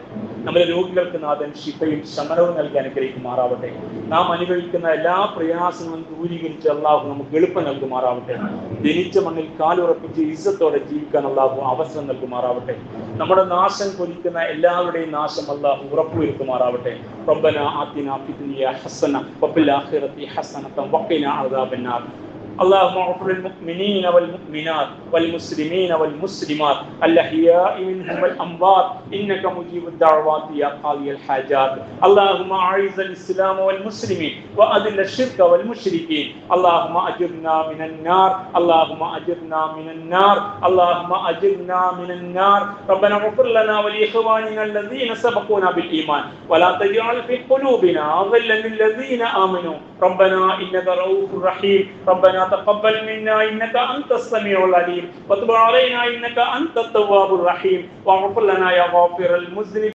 നമ്മുടെ രോഗികൾക്ക് നാഥൻ ശിഫയും ശമനവും നൽകി അനുഗ്രഹിക്കുമാറാവട്ടെ. നാം അനുഭവിക്കുന്ന എല്ലാ പ്രയാസങ്ങളും ദൂരീകരിച്ച് അല്ലാഹു നമുക്ക് എളുപ്പം നൽകുമാറാവട്ടെ. ജനിച്ച മണ്ണിൽ കാലുറപ്പിച്ച് ഇസ്സത്തോടെ ജീവിക്കാൻ അല്ലാഹു അവസരം നൽകുമാറാവട്ടെ. നമ്മുടെ നാശം കൊലിക്കുന്ന എല്ലാവരുടെയും നാശം അല്ലാഹു ഉറപ്പുവരുത്തുമാറാവട്ടെ. റബ്ബനാ ആതിനാ ഫിദ്ദുനിയ ഹസന വഫിൽ ആഖിറതി ഹസനത വഖിനാ അദാബന്നാർ. اللهم اغفر للمؤمنين والمؤمنات والمسلمين والمسلمات الأحياء منهم والأموات إنك مجيب الدعوات يا قاضي الحاجات. اللهم أعز الإسلام والمسلمين وأذل الشرك والمشركين. اللهم أجرنا من النار، اللهم أجرنا من النار، اللهم أجرنا من النار. ربنا اغفر لنا ولإخواننا الذين سبقونا بالإيمان ولا تجعل في قلوبنا غلا للذين آمنوا ربنا إنك رؤوف رحيم. ربنا تقبل منا إنك أنت السميع العليم وتب علينا إنك أنت التواب الرحيم واغفر لنا يا غافر المذنبين